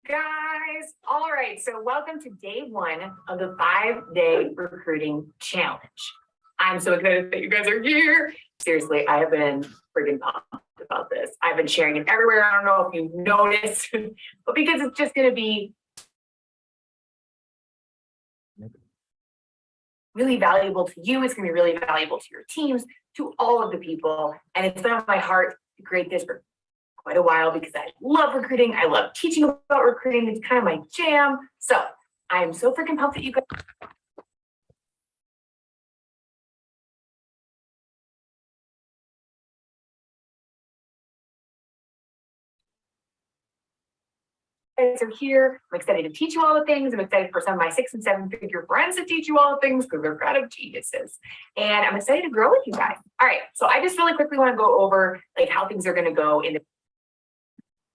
Guys, all right, so welcome to day one of the 5-day recruiting challenge. I'm so excited that you guys are here. Seriously, I have been freaking pumped about this. I've been sharing it everywhere. I don't know if you've noticed, but because it's just going to be really valuable to you, it's going to be really valuable to your teams, to all of the people, and it's been on my heart to create this for quite a while because I love recruiting. I love teaching about recruiting. It's kind of my jam. So I am so freaking pumped that you guys are here. I'm excited to teach you all the things. I'm excited for some of my 6- and 7-figure friends to teach you all the things because they're kind of geniuses. And I'm excited to grow with you guys. All right. So I just really quickly want to go over like how things are going to go in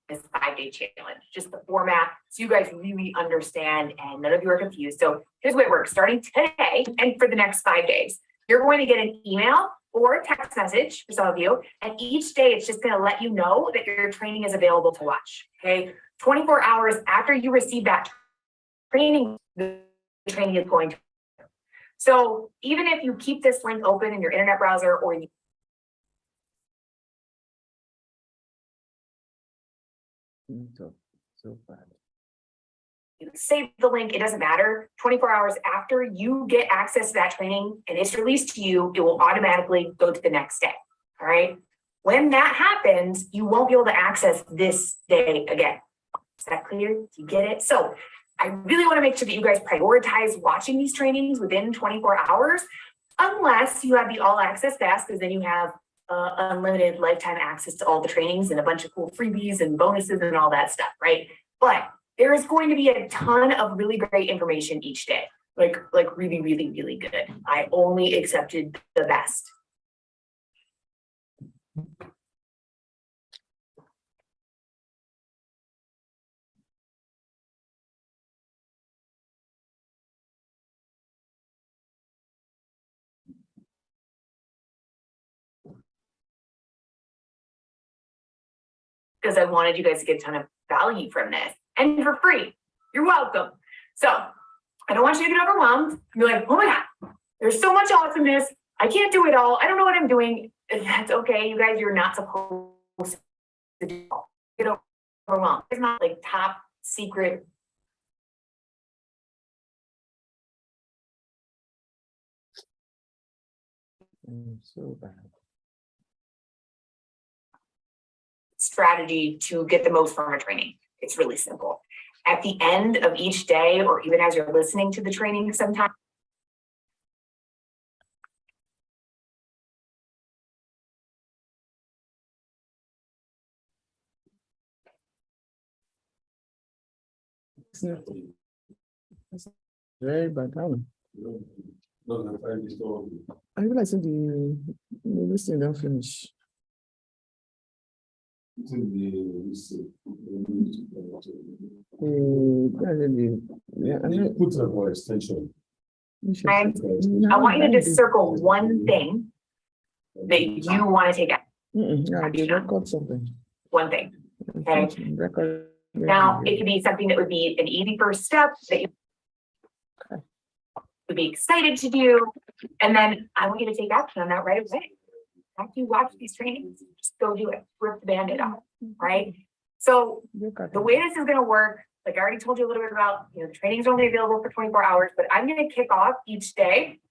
this 5-day challenge, just the format, so you guys really understand and none of you are confused. So here's the way it works. Starting today and for the next 5 days, you're going to get an email or a text message for some of you, and each day it's just going to let you know that your training is available to watch. Okay, 24 hours after you receive that training, the training is going to. So even if you keep this link open in your internet browser or you so bad. save the link, it doesn't matter. 24 hours after you get access to that training and it's released to you, it will automatically go to the next day. All right. When that happens, you won't be able to access this day again. Is that clear? Do you get it? So I really want to make sure that you guys prioritize watching these trainings within 24 hours, unless you have the all access pass, because then you have unlimited lifetime access to all the trainings and a bunch of cool freebies and bonuses and all that stuff, right? But there is going to be a ton of really great information each day, like really, really, really good. I only accepted the best. Because I wanted you guys to get a ton of value from this and for free. You're welcome. So I don't want you to get overwhelmed. You're like, oh my God, there's so much awesomeness. I can't do it all. I don't know what I'm doing. That's okay. You guys, you're not supposed to do it all. Get overwhelmed. It's not like top secret. So bad. Strategy to get the most from a training. It's really simple. At the end of each day, or even as you're listening to the training sometimes, It's very bad. I realize the listening don't finish. Put up for extension. I want you to just circle one thing that you want to take out. Yeah, they record something. One thing. Okay. Record. Now, it could be something that would be an easy first step that you would be excited to do. And then I want you to take action on that right away. After you watch these trainings, just go do it. Rip the Band-Aid off, right? So the way this is going to work, like I already told you a little bit about, the trainings are only available for 24 hours, but I'm going to kick off each day.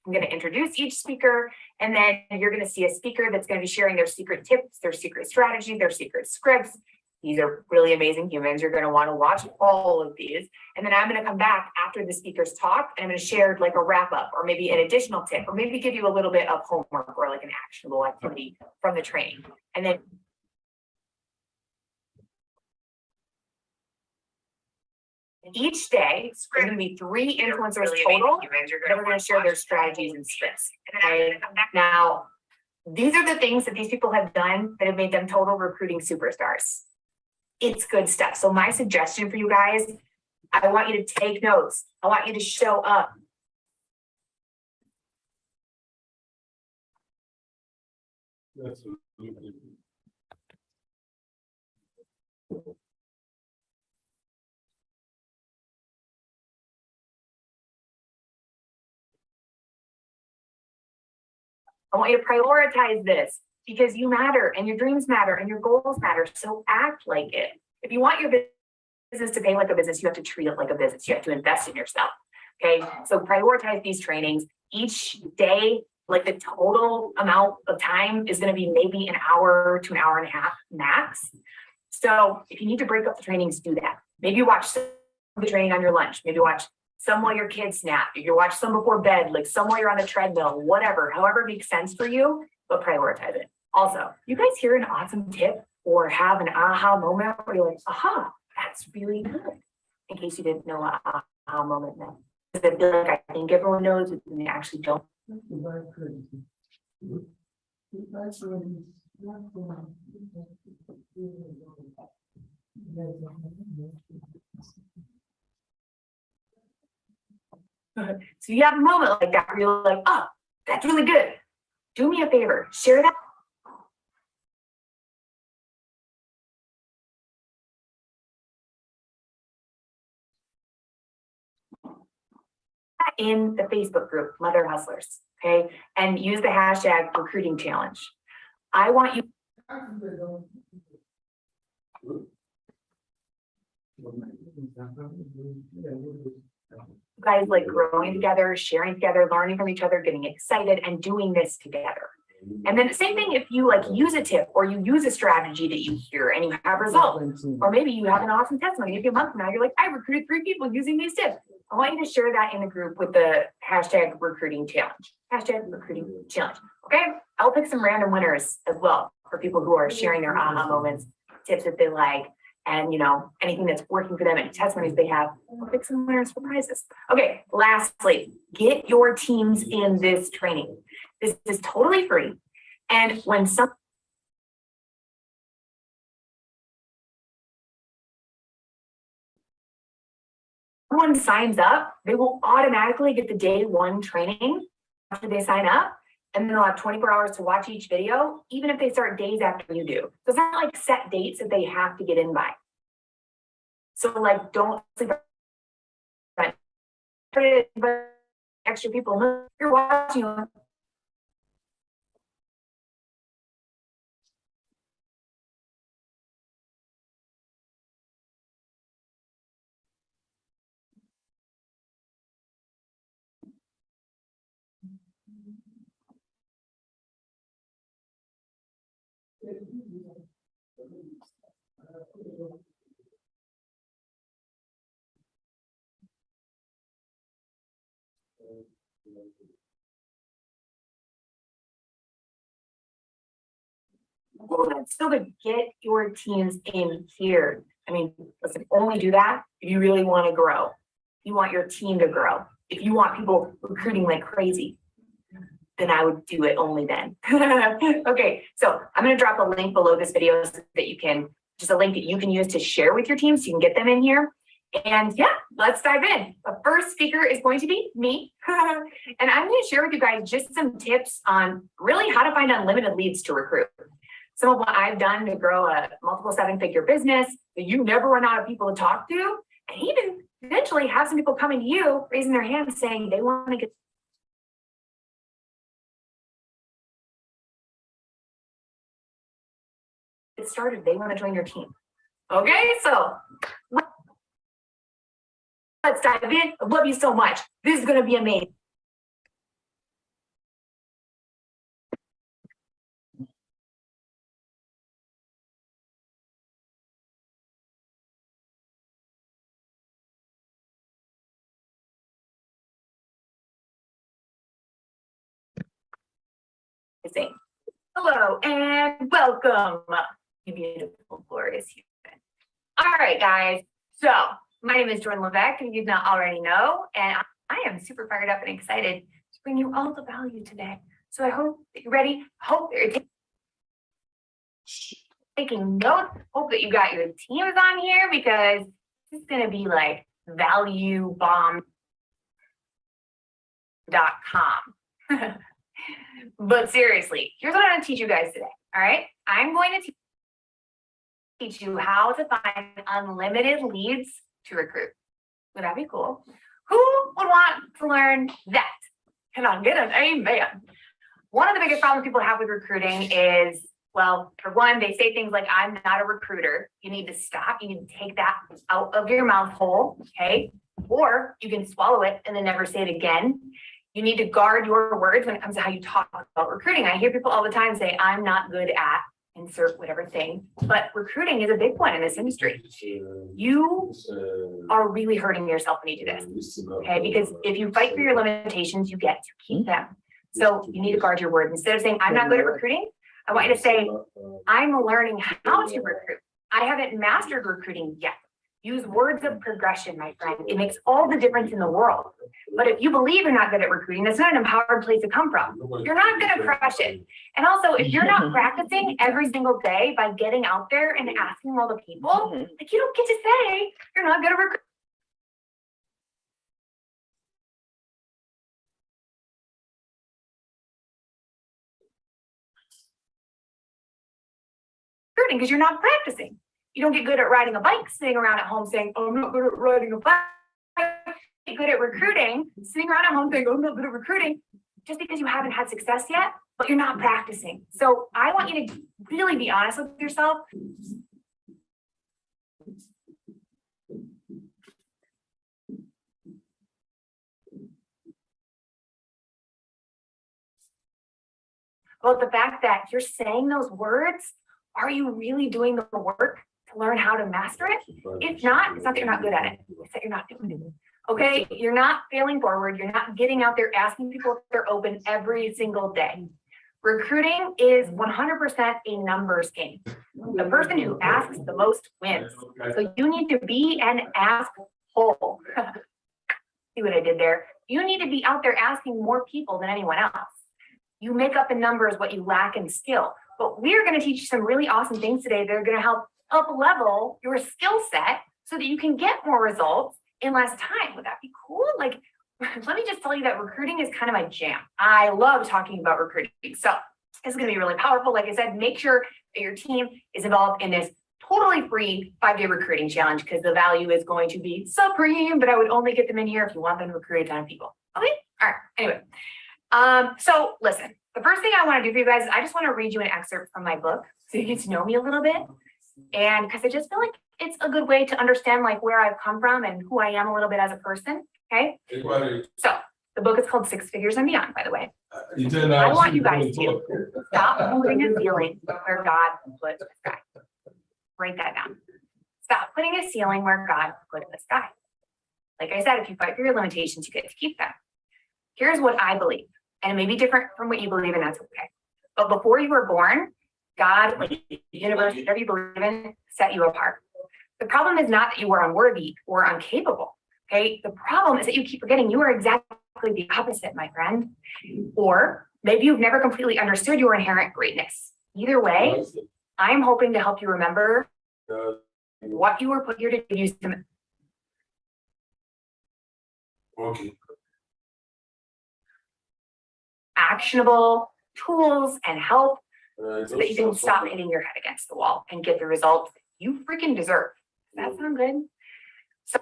I'm going to introduce each speaker, and then you're going to see a speaker that's going to be sharing their secret tips, their secret strategy, their secret scripts. These are really amazing humans. You're going to want to watch all of these. And then I'm going to come back after the speakers talk, and I'm going to share like a wrap up or maybe an additional tip, or maybe give you a little bit of homework or like an actionable activity from the training. And then each day, there's going to be 3 influencers total that are going to share their strategies and scripts. Okay? Now, these are the things that these people have done that have made them total recruiting superstars. It's good stuff. So my suggestion for you guys, I want you to take notes. I want you to show up. I want you to prioritize this because you matter and your dreams matter and your goals matter. So act like it. If you want your business to pay like a business, you have to treat it like a business. You have to invest in yourself. Okay. So prioritize these trainings each day. Like the total amount of time is going to be maybe an hour to an hour and a half max. So if you need to break up the trainings, do that. Maybe watch some of the training on your lunch. Maybe watch some while your kids nap. You can watch some before bed, like some while you're on the treadmill, whatever, however makes sense for you, but prioritize it. Also, you guys hear an awesome tip or have an aha moment where you're like, aha, that's really good. In case you didn't know what aha moment meant. Because I feel like I think everyone knows it and they actually don't. So you have a moment like that where you're like, oh, that's really good. Do me a favor, share that. In the Facebook group, Mother Hustlers, okay? And use the hashtag recruiting challenge. I want you guys like growing together, sharing together, learning from each other, getting excited and doing this together. And then the same thing if you like use a tip or you use a strategy that you hear and you have results, or maybe you have an awesome testimony. If a month from now, you're like, I recruited 3 people using these tips. I want you to share that in the group with the hashtag recruiting challenge. Hashtag recruiting challenge. Okay. I'll pick some random winners as well for people who are sharing their aha moments, tips that they like, and you know, anything that's working for them and testimonies they have. I'll pick some winners for prizes. Okay. Lastly, get your teams in this training. This is totally free. And when someone signs up, they will automatically get the day 1 training after they sign up. And then they'll have 24 hours to watch each video, even if they start days after you do. So it's not like set dates that they have to get in by. So like, don't sleep on it. Extra people, you're watching. Well, that's still to get your teams in here. I mean, listen, only do that if you really want to grow. If you want your team to grow. If you want people recruiting like crazy, then I would do it only then. Okay, so I'm going to drop a link below this video so that you can, just a link that you can use to share with your team so you can get them in here. And yeah, let's dive in. The first speaker is going to be me. And I'm going to share with you guys just some tips on really how to find unlimited leads to recruit. Some of what I've done to grow a multiple 7-figure business that you never run out of people to talk to, and even eventually have some people coming to you, raising their hands saying they want to get started, they want to join your team. Okay, so let's dive in. I love you so much. This is going to be amazing. Hello and welcome, you beautiful, glorious human. All right, guys. So my name is Jordan Levesque, if you've not already know, and I am super fired up and excited to bring you all the value today. So I hope that you're ready. Hope that you're taking notes. Hope that you got your teams on here because this is going to be like valuebomb.com. But seriously, here's what I'm going to teach you guys today. All right. I'm going to teach you how to find unlimited leads to recruit. Would that be cool? Who would want to learn that? Can I get an amen? One of the biggest problems people have with recruiting is, well, for one, they say things like, I'm not a recruiter. You need to stop. You need to take that out of your mouth hole, okay? Or you can swallow it and then never say it again. You need to guard your words when it comes to how you talk about recruiting. I hear people all the time say, I'm not good at insert whatever thing, but recruiting is a big one in this industry. You are really hurting yourself when you do this, okay? Because if you fight for your limitations, you get to keep them. So you need to guard your words. Instead of saying, I'm not good at recruiting, I want you to say, I'm learning how to recruit. I haven't mastered recruiting yet. Use words of progression, my friend. It makes all the difference in the world. But if you believe you're not good at recruiting, that's not an empowered place to come from. You're not going to crush it. And also, if you're not practicing every single day by getting out there and asking all the people, like you don't get to say you're not good at recruiting because you're not practicing. You don't get good at riding a bike sitting around at home saying, oh, I'm not good at riding a bike. Get good at recruiting, sitting around at home saying, oh, I'm not good at recruiting, just because you haven't had success yet, but you're not practicing. So I want you to really be honest with yourself. About the fact that you're saying those words, are you really doing the work to learn how to master it? If not, it's not that you're not good at it, it's that you're not doing it. Okay, you're not failing forward. You're not getting out there asking people if they're open every single day. Recruiting is 100% a numbers game. The person who asks the most wins. So you need to be an asshole. See what I did there? You need to be out there asking more people than anyone else. You make up in numbers what you lack in skill. But we're going to teach you some really awesome things today that are going to help up level your skill set so that you can get more results in less time. Would that be cool? Like, let me just tell you that recruiting is kind of my jam. I love talking about recruiting. So this is going to be really powerful. Like I said, make sure that your team is involved in this totally free 5-day recruiting challenge because the value is going to be supreme, but I would only get them in here if you want them to recruit a ton of people. Okay. All right. Anyway. So listen, the first thing I want to do for you guys is I just want to read you an excerpt from my book so you get to know me a little bit. And because I just feel like it's a good way to understand like where I've come from and who I am a little bit as a person. Okay. So the book is called 6 Figures and Beyond, by the way. I want you guys to stop moving a ceiling where God put the sky. Write that down. Stop putting a ceiling where God put the sky. Like I said, if you fight for your limitations, you get to keep them. Here's what I believe, and it may be different from what you believe, and that's okay. But before you were born, God, like the universe, whatever you believe in, set you apart. The problem is not that you were unworthy or incapable, okay? The problem is that you keep forgetting you are exactly the opposite, my friend. Or maybe you've never completely understood your inherent greatness. Either way, I'm hoping to help you remember what you were put here to do. Okay. Actionable tools and help so that you can stop hitting your head against the wall and get the results you freaking deserve. Does that sound good? So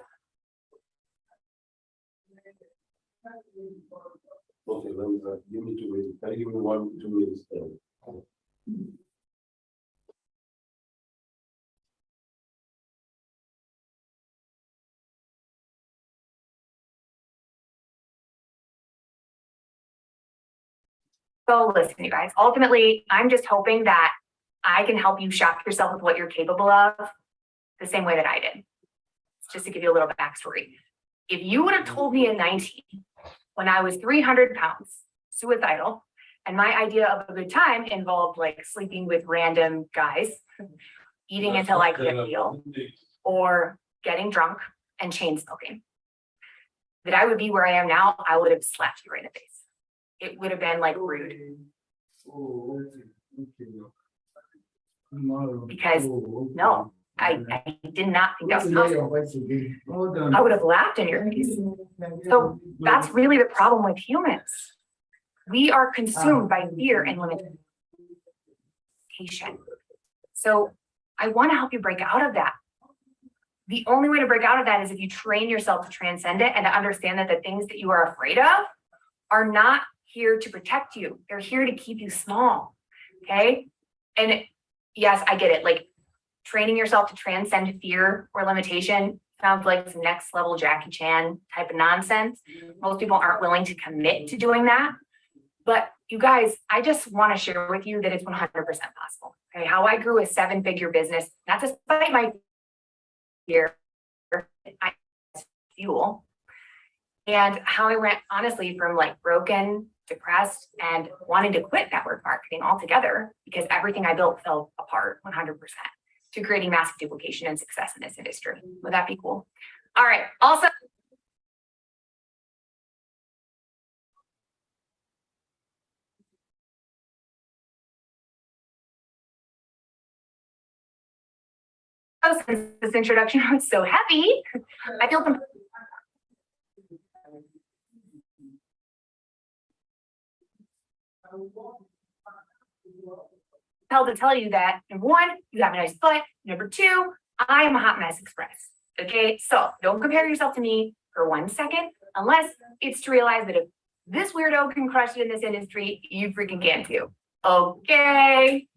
Okay, then you need to wait. Can you give me 1-2 minutes? So listen, you guys, ultimately, I'm just hoping that I can help you shock yourself with what you're capable of the same way that I did. Just to give you a little backstory. If you would have told me in 19, when I was 300 pounds, suicidal, and my idea of a good time involved like sleeping with random guys, eating until I couldn't feel, or getting drunk and chain smoking, that I would be where I am now, I would have slapped you right in the face. It would have been like rude. Because no, I did not think that was possible. I would have laughed in your face. So that's really the problem with humans. We are consumed by fear and limitation. So I want to help you break out of that. The only way to break out of that is if you train yourself to transcend it and to understand that the things that you are afraid of are not here to protect you. They're here to keep you small. Okay. And yes, I get it. Like training yourself to transcend fear or limitation sounds like some next level Jackie Chan type of nonsense. Most people aren't willing to commit to doing that. But you guys, I just want to share with you that it's 100% possible. Okay. How I grew a 7-figure business, not despite my fear, I fuel. And how I went honestly from like broken, depressed, and wanting to quit network marketing altogether because everything I built fell apart 100% to creating massive duplication and success in this industry. Would that be cool? All right. Also, since this introduction was so heavy, I feel compelled to tell you that number one, you have a nice butt. Number two, I am a hot mess express. Okay, so don't compare yourself to me for 1 second, unless it's to realize that if this weirdo can crush it in this industry, you freaking can too. Okay.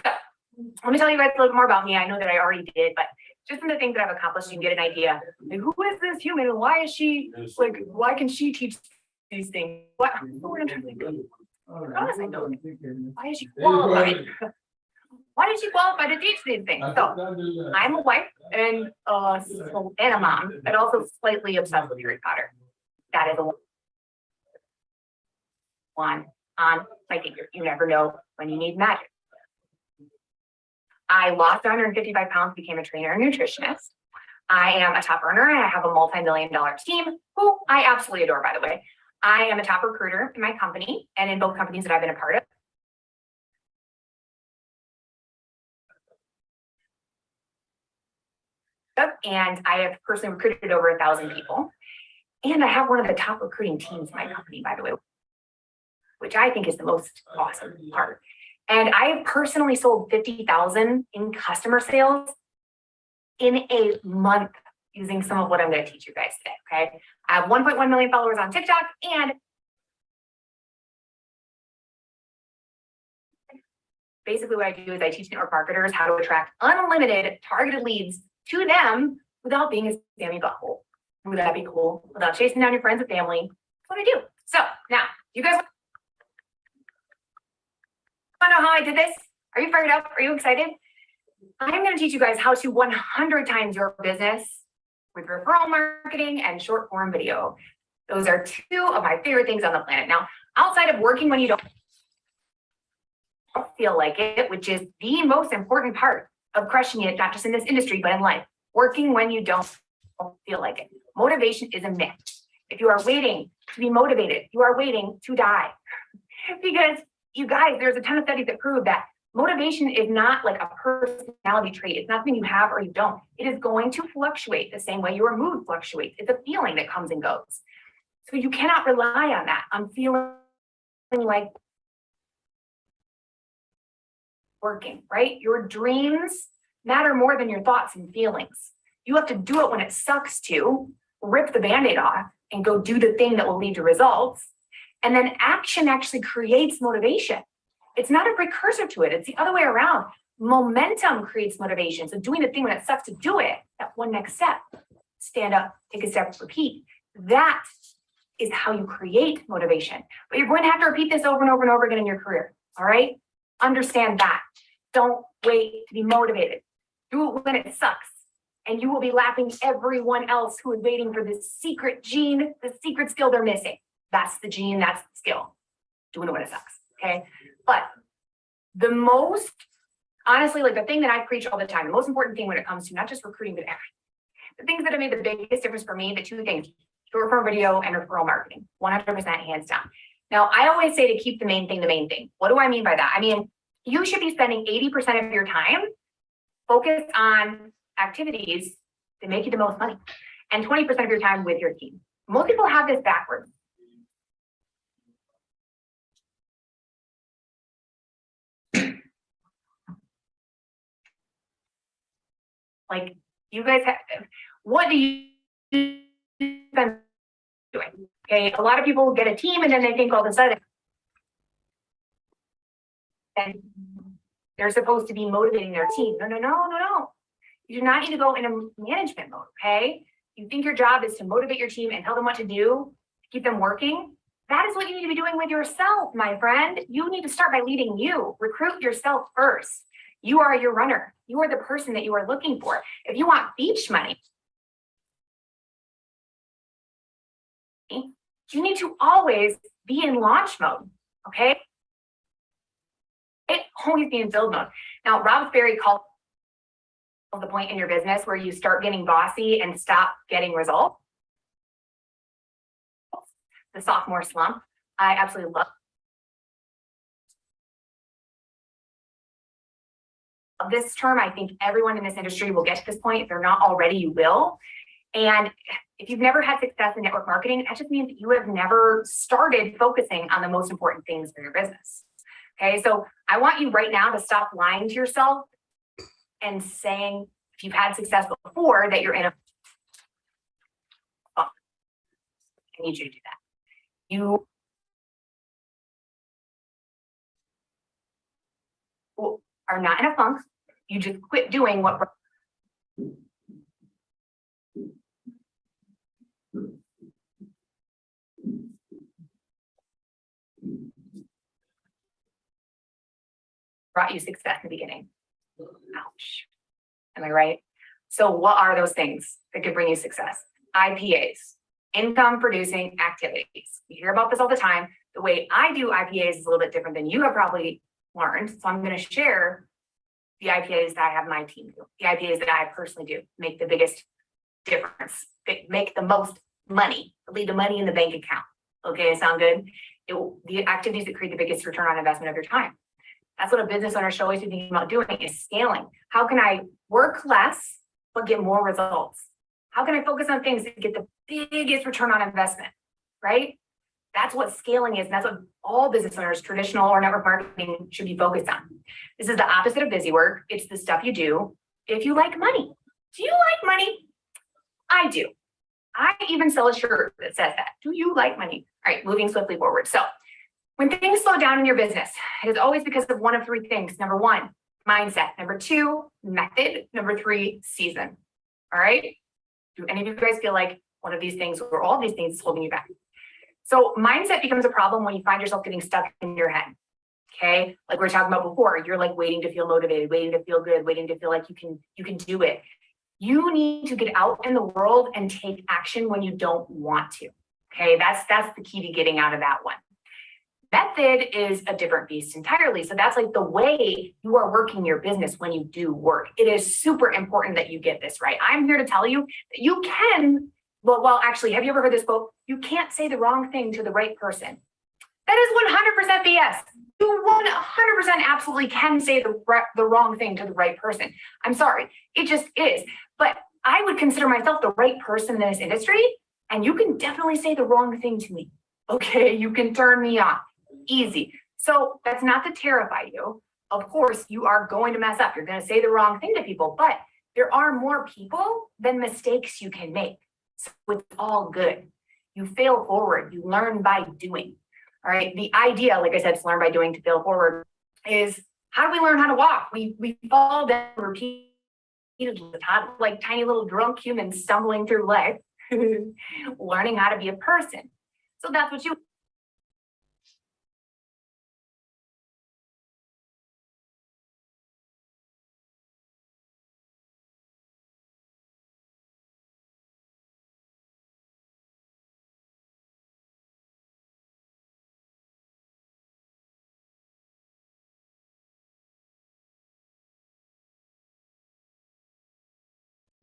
So, let me tell you guys a little more about me. I know that I already did, but just some of the things that I've accomplished, you can get an idea. Like, who is this human and why is she like, why can she teach these things? What? Honestly, no. Why is she qualified? Why did she qualify to teach these things? So I'm a wife and a mom, but also slightly obsessed with Harry Potter. That is a one on my finger. You never know when you need magic. I lost 155 pounds, became a trainer and nutritionist. I am a top earner and I have a multi-million-dollar team who I absolutely adore, by the way. I am a top recruiter in my company and in both companies that I've been a part of. And I have personally recruited over 1,000 people. And I have one of the top recruiting teams in my company, by the way, which I think is the most awesome part. And I have personally sold 50,000 in customer sales in a month using some of what I'm going to teach you guys today. Okay. I have 1.1 million followers on TikTok, and basically what I do is I teach network marketers how to attract unlimited targeted leads to them without being a spammy butthole. Would that be cool? Without chasing down your friends and family. That's what I do. So now, you guys want to know how I did this? Are you fired up? Are you excited? I'm going to teach you guys how to 100 times your business with referral marketing and short form video. Those are two of my favorite things on the planet. Now, outside of working when you don't feel like it, which is the most important part of crushing it, not just in this industry, but in life, working when you don't feel like it. Motivation is a myth. If you are waiting to be motivated, you are waiting to die. Because you guys, there's a ton of studies that prove that motivation is not like a personality trait. It's not something you have or you don't. It is going to fluctuate the same way your mood fluctuates. It's a feeling that comes and goes. So you cannot rely on that. I'm feeling like working, right? Your dreams matter more than your thoughts and feelings. You have to do it when it sucks to, rip the Band-Aid off and go do the thing that will lead to results. And then action actually creates motivation. It's not a precursor to it. It's the other way around. Momentum creates motivation. So doing the thing when it sucks to do it, that one next step, stand up, take a step, repeat. That is how you create motivation. But you're going to have to repeat this over and over and over again in your career. All right? Understand that. Don't wait to be motivated. Do it when it sucks. And you will be lapping everyone else who is waiting for this secret gene, the secret skill they're missing. That's the gene, that's the skill. Doing it when it sucks. Okay. But the most, honestly, like the thing that I preach all the time, the most important thing when it comes to not just recruiting, but everything, the things that have made the biggest difference for me, the two things, short form video and referral marketing, 100% hands down. Now, I always say to keep the main thing the main thing. What do I mean by that? I mean, you should be spending 80% of your time focused on activities that make you the most money and 20% of your time with your team. Most people have this backwards. Like you guys have, what do you spend doing? Okay, a lot of people get a team and then they think all of a sudden and they're supposed to be motivating their team. No. You do not need to go in a management mode, okay? You think your job is to motivate your team and tell them what to do, keep them working. That is what you need to be doing with yourself, my friend. You need to start by leading you. Recruit yourself first. You are your runner. You are the person that you are looking for. If you want beach money, you need to always be in launch mode, okay? It always be in build mode. Now, Rob Berry called the point in your business where you start getting bossy and stop getting results. The sophomore slump. I absolutely love this term. I think everyone in this industry will get to this point. If they're not already, you will. And if you've never had success in network marketing, that just means that you have never started focusing on the most important things for your business. Okay, so I want you right now to stop lying to yourself and saying, if you've had success before, that you're in a, I need you to do that. You are not in a funk. You just quit doing what brought you success in the beginning. Ouch. Am I right? So what are those things that could bring you success? IPAs, income producing activities. You hear about this all the time. The way I do IPAs is a little bit different than you have probably learned. So I'm going to share the IPAs that I have my team do, the IPAs that I personally do, make the biggest difference, make the most money, leave the money in the bank account. Okay, sound good? The activities that create the biggest return on investment of your time. That's what a business owner should always be thinking about doing, is scaling. How can I work less, but get more results? How can I focus on things that get the biggest return on investment, right? That's what scaling is. And that's what all business owners, traditional or network marketing, should be focused on. This is the opposite of busy work. It's the stuff you do if you like money. Do you like money? I do. I even sell a shirt that says that. Do you like money? All right, moving swiftly forward. So when things slow down in your business, it is always because of one of three things. Number one, mindset. Number two, method. Number three, season. All right. Do any of you guys feel like one of these things or all these things is holding you back? So mindset becomes a problem when you find yourself getting stuck in your head. Okay. Like we were talking about before, you're like waiting to feel motivated, waiting to feel good, waiting to feel like you can do it. You need to get out in the world and take action when you don't want to. Okay. That's the key to getting out of that one. Method is a different beast entirely. So that's like the way you are working your business when you do work. It is super important that you get this right. I'm here to tell you that you can, well, actually, have you ever heard this quote? You can't say the wrong thing to the right person. That is 100% BS. You 100% absolutely can say the wrong thing to the right person. I'm sorry, it just is. But I would consider myself the right person in this industry, and you can definitely say the wrong thing to me. Okay, you can turn me off. Easy. So that's not to terrify you. Of course, you are going to mess up. You're going to say the wrong thing to people, but there are more people than mistakes you can make. So it's all good. You fail forward. You learn by doing. All right. The idea, like I said, to learn by doing, to fail forward, is how do we learn how to walk? We fall down repeatedly, like tiny little drunk humans stumbling through life, learning how to be a person. So that's what you.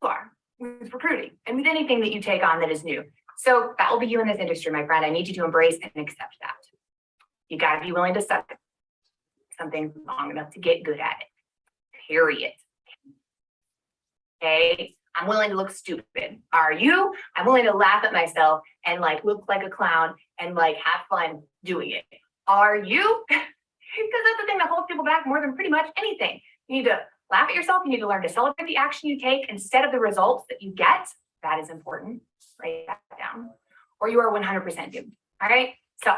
Are with recruiting and with anything that you take on that is new. So that will be you in this industry, my friend. I need you to embrace and accept that. You got to be willing to suck at something long enough to get good at it, period. Okay, I'm willing to look stupid. Are you? I'm willing to laugh at myself and like look like a clown and like have fun doing it. Are you? Because that's the thing that holds people back more than pretty much anything. You need to laugh at yourself. You need to learn to celebrate the action you take instead of the results that you get. That is important. Write that down. or you are 100% doomed. All right. So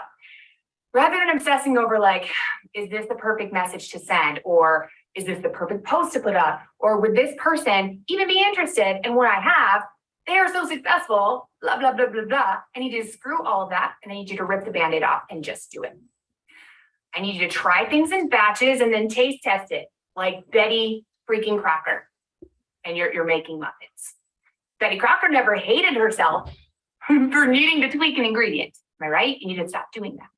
rather than obsessing over like, is this the perfect message to send? Or is this the perfect post to put up? Or would this person even be interested in what I have? They are so successful, blah, blah, blah, blah, blah. I need you to screw all of that. And I need you to rip the Band-Aid off and just do it. I need you to try things in batches and then taste test it like Betty freaking Crocker. And you're making muffins. Betty Crocker never hated herself for needing to tweak an ingredient. Am I right? You need to stop doing that.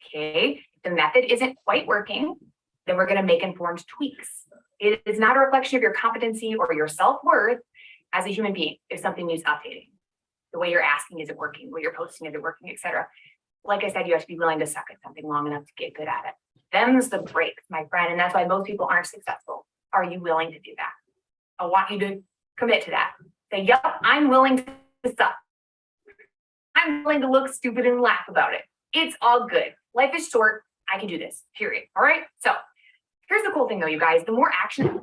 Okay. If the method isn't quite working, then we're going to make informed tweaks. It is not a reflection of your competency or your self-worth as a human being if something needs updating. The way you're asking, is it working? The way you're posting, is it working, etc. Like I said, you have to be willing to suck at something long enough to get good at it. Them's the breaks, my friend. And that's why most people aren't successful. Are you willing to do that? I want you to commit to that. Say, yep, I'm willing to suck. I'm willing to look stupid and laugh about it. It's all good. Life is short. I can do this, period. All right. So here's the cool thing though, you guys, the more action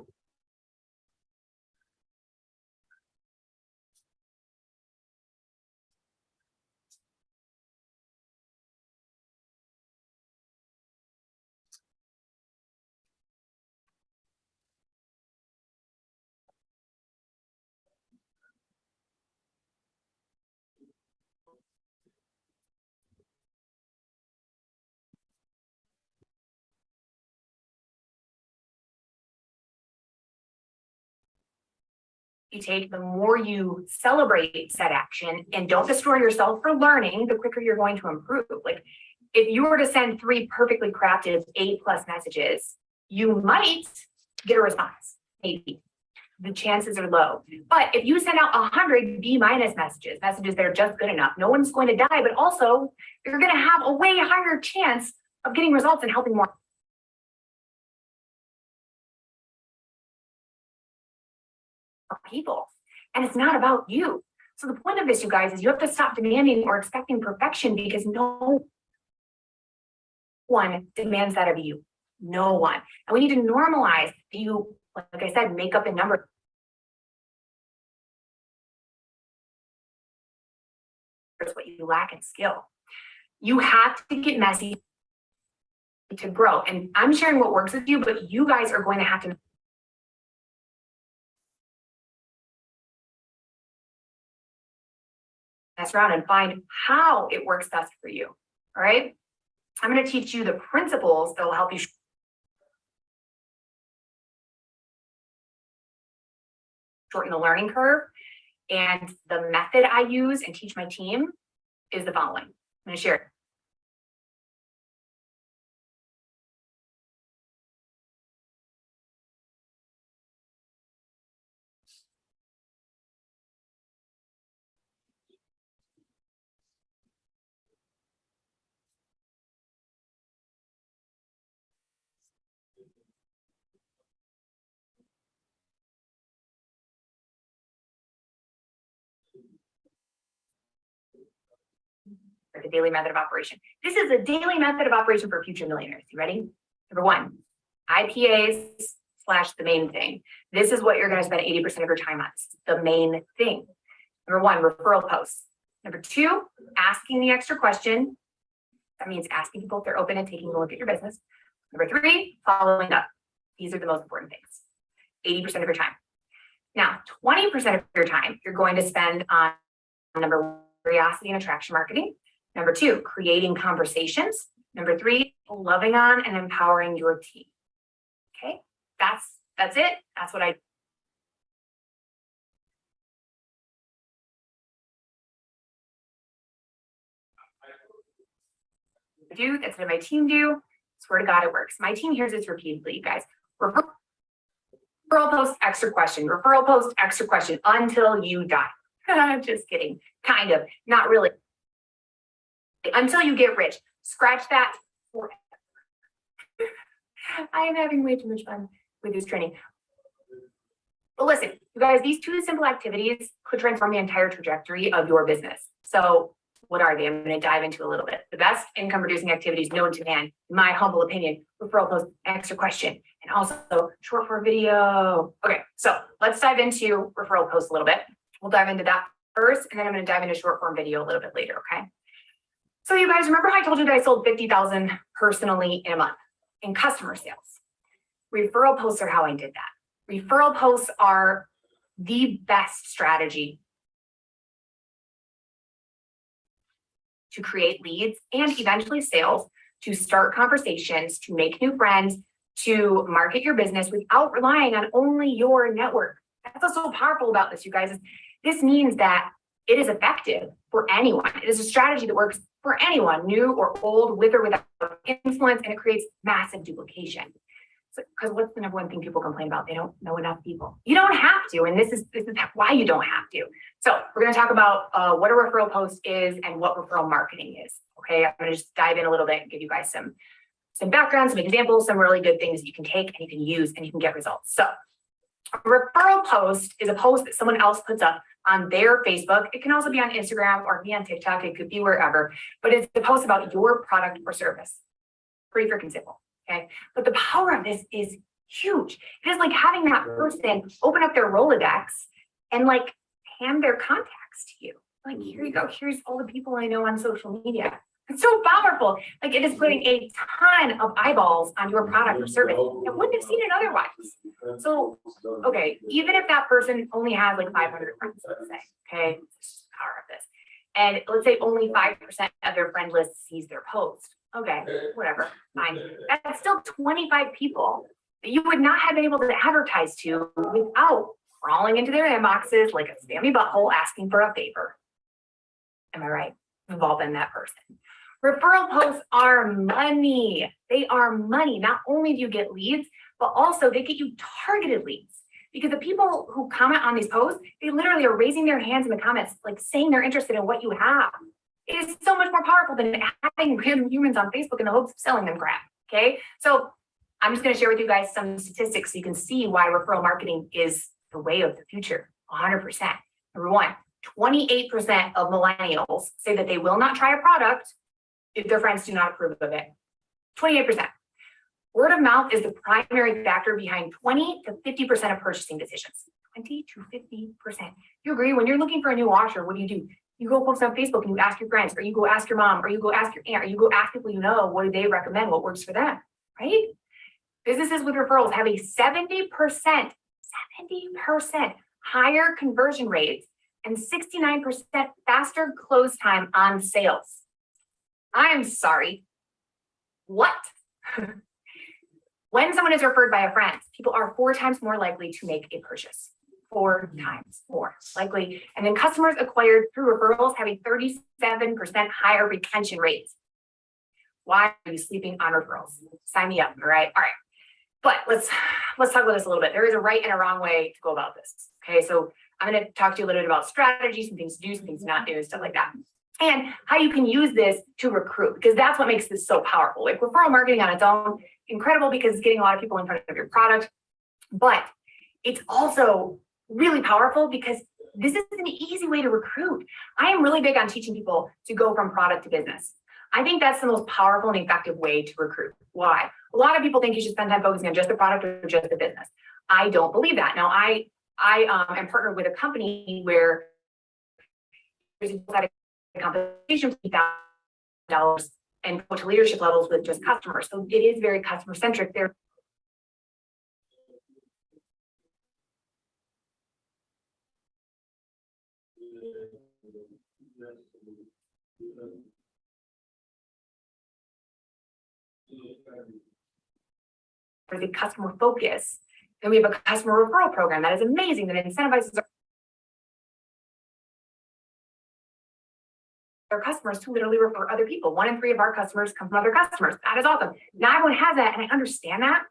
you take, the more you celebrate said action and don't destroy yourself for learning, the quicker you're going to improve. Like if you were to send 3 perfectly crafted A+ messages, you might get a response, maybe. The chances are low. But if you send out 100 B- messages that are just good enough, no one's going to die, but also you're going to have a way higher chance of getting results and helping more people. And it's not about you. So the point of this, you guys, is you have to stop demanding or expecting perfection because no one demands that of you. No one. And we need to normalize that you, like I said, make up a number. That's what you lack in skill. You have to get messy to grow. And I'm sharing what works with you, but you guys are going to have to mess around and find how it works best for you. All right. I'm going to teach you the principles that will help you shorten the learning curve. And the method I use and teach my team is the following. I'm going to share it. The daily method of operation. This is a daily method of operation for future millionaires. You ready? Number 1, IPAs / the main thing. This is what you're going to spend 80% of your time on. The main thing. Number 1, referral posts. Number 2, asking the extra question. That means asking people if they're open and taking a look at your business. Number 3, following up. These are the most important things. 80% of your time. Now, 20% of your time you're going to spend on number 1, curiosity and attraction marketing. Number 2, creating conversations. Number 3, loving on and empowering your team. Okay, that's it. That's what I do. That's what my team do. Swear to God, it works. My team hears this repeatedly, you guys. Referral post, extra question. Referral post, extra question until you die. Just kidding. Kind of. Not really. Until you get rich. Scratch that forever. I am having way too much fun with this training. But listen, you guys, these 2 simple activities could transform the entire trajectory of your business. So what are they? I'm going to dive into a little bit. The best income producing activities known to man, in my humble opinion, referral post, extra question, and also short form video. Okay, so let's dive into referral posts a little bit. We'll dive into that first, and then I'm going to dive into short form video a little bit later, okay? So you guys remember how I told you that I sold 50,000 personally in a month in customer sales? Referral posts are how I did that. Referral posts are the best strategy to create leads and eventually sales, to start conversations, to make new friends, to market your business without relying on only your network. That's what's so powerful about this, you guys. Is this means that it is effective for anyone. It is a strategy that works for anyone, new or old, with or without influence, and it creates massive duplication. Because what's the number one thing people complain about? They don't know enough people. You don't have to, and this is why you don't have to. So we're going to talk about what a referral post is and what referral marketing is. Okay, I'm going to just dive in a little bit and give you guys some background, some examples, some really good things that you can take and you can use and you can get results. So a referral post is a post that someone else puts up on their Facebook. It can also be on Instagram or be on TikTok. It could be wherever, but it's a post about your product or service. Pretty freaking simple. Okay. But the power of this is huge. It is like having that person open up their Rolodex and like hand their contacts to you. Like, here you go. Here's all the people I know on social media. It's so powerful. Like, it is putting a ton of eyeballs on your product or service that wouldn't have seen it otherwise. So, okay, even if that person only has like 500 friends, let's say, okay, it's the power of this. And let's say only 5% of their friend list sees their post. Okay, whatever, fine. That's still 25 people that you would not have been able to advertise to without crawling into their inboxes like a spammy butthole asking for a favor. Am I right? We've all been that person. Referral posts are money. They are money. Not only do you get leads, but also they get you targeted leads. Because the people who comment on these posts, they literally are raising their hands in the comments, like saying they're interested in what you have. It is so much more powerful than having random humans on Facebook in the hopes of selling them crap. Okay. So I'm just going to share with you guys some statistics so you can see why referral marketing is the way of the future. 100%. Number one, 28% of millennials say that they will not try a product if their friends do not approve of it. 28%. Word of mouth is the primary factor behind 20 to 50% of purchasing decisions. 20 to 50%. You agree? When you're looking for a new washer, what do? You go post on Facebook and you ask your friends, or you go ask your mom, or you go ask your aunt, or you go ask people you know, what do they recommend? What works for them, right? Businesses with referrals have a 70% higher conversion rates and 69% faster close time on sales. I'm sorry. What? When someone is referred by a friend, people are 4 times more likely to make a purchase. 4 times more likely. And then customers acquired through referrals have a 37% higher retention rates. Why are you sleeping on referrals? Sign me up. All right. But let's talk about this a little bit. There is a right and a wrong way to go about this. Okay. So I'm going to talk to you a little bit about strategies, some things to do, some things not do, stuff like that. And how you can use this to recruit, because that's what makes this so powerful. Like referral marketing on its own, incredible because it's getting a lot of people in front of your product, but it's also really powerful because this is an easy way to recruit. I am really big on teaching people to go from product to business. I think that's the most powerful and effective way to recruit. Why? A lot of people think you should spend time focusing on just the product or just the business. I don't believe that. Now, I am partnered with a company where there's a compensation $50,000 and go to leadership levels with just customers. So it is very customer centric. There's a customer focus. Then we have a customer referral program that is amazing, that incentivizes our customers to literally refer other people. 1 in 3 of our customers come from other customers. That is awesome. Not everyone has that, and I understand that.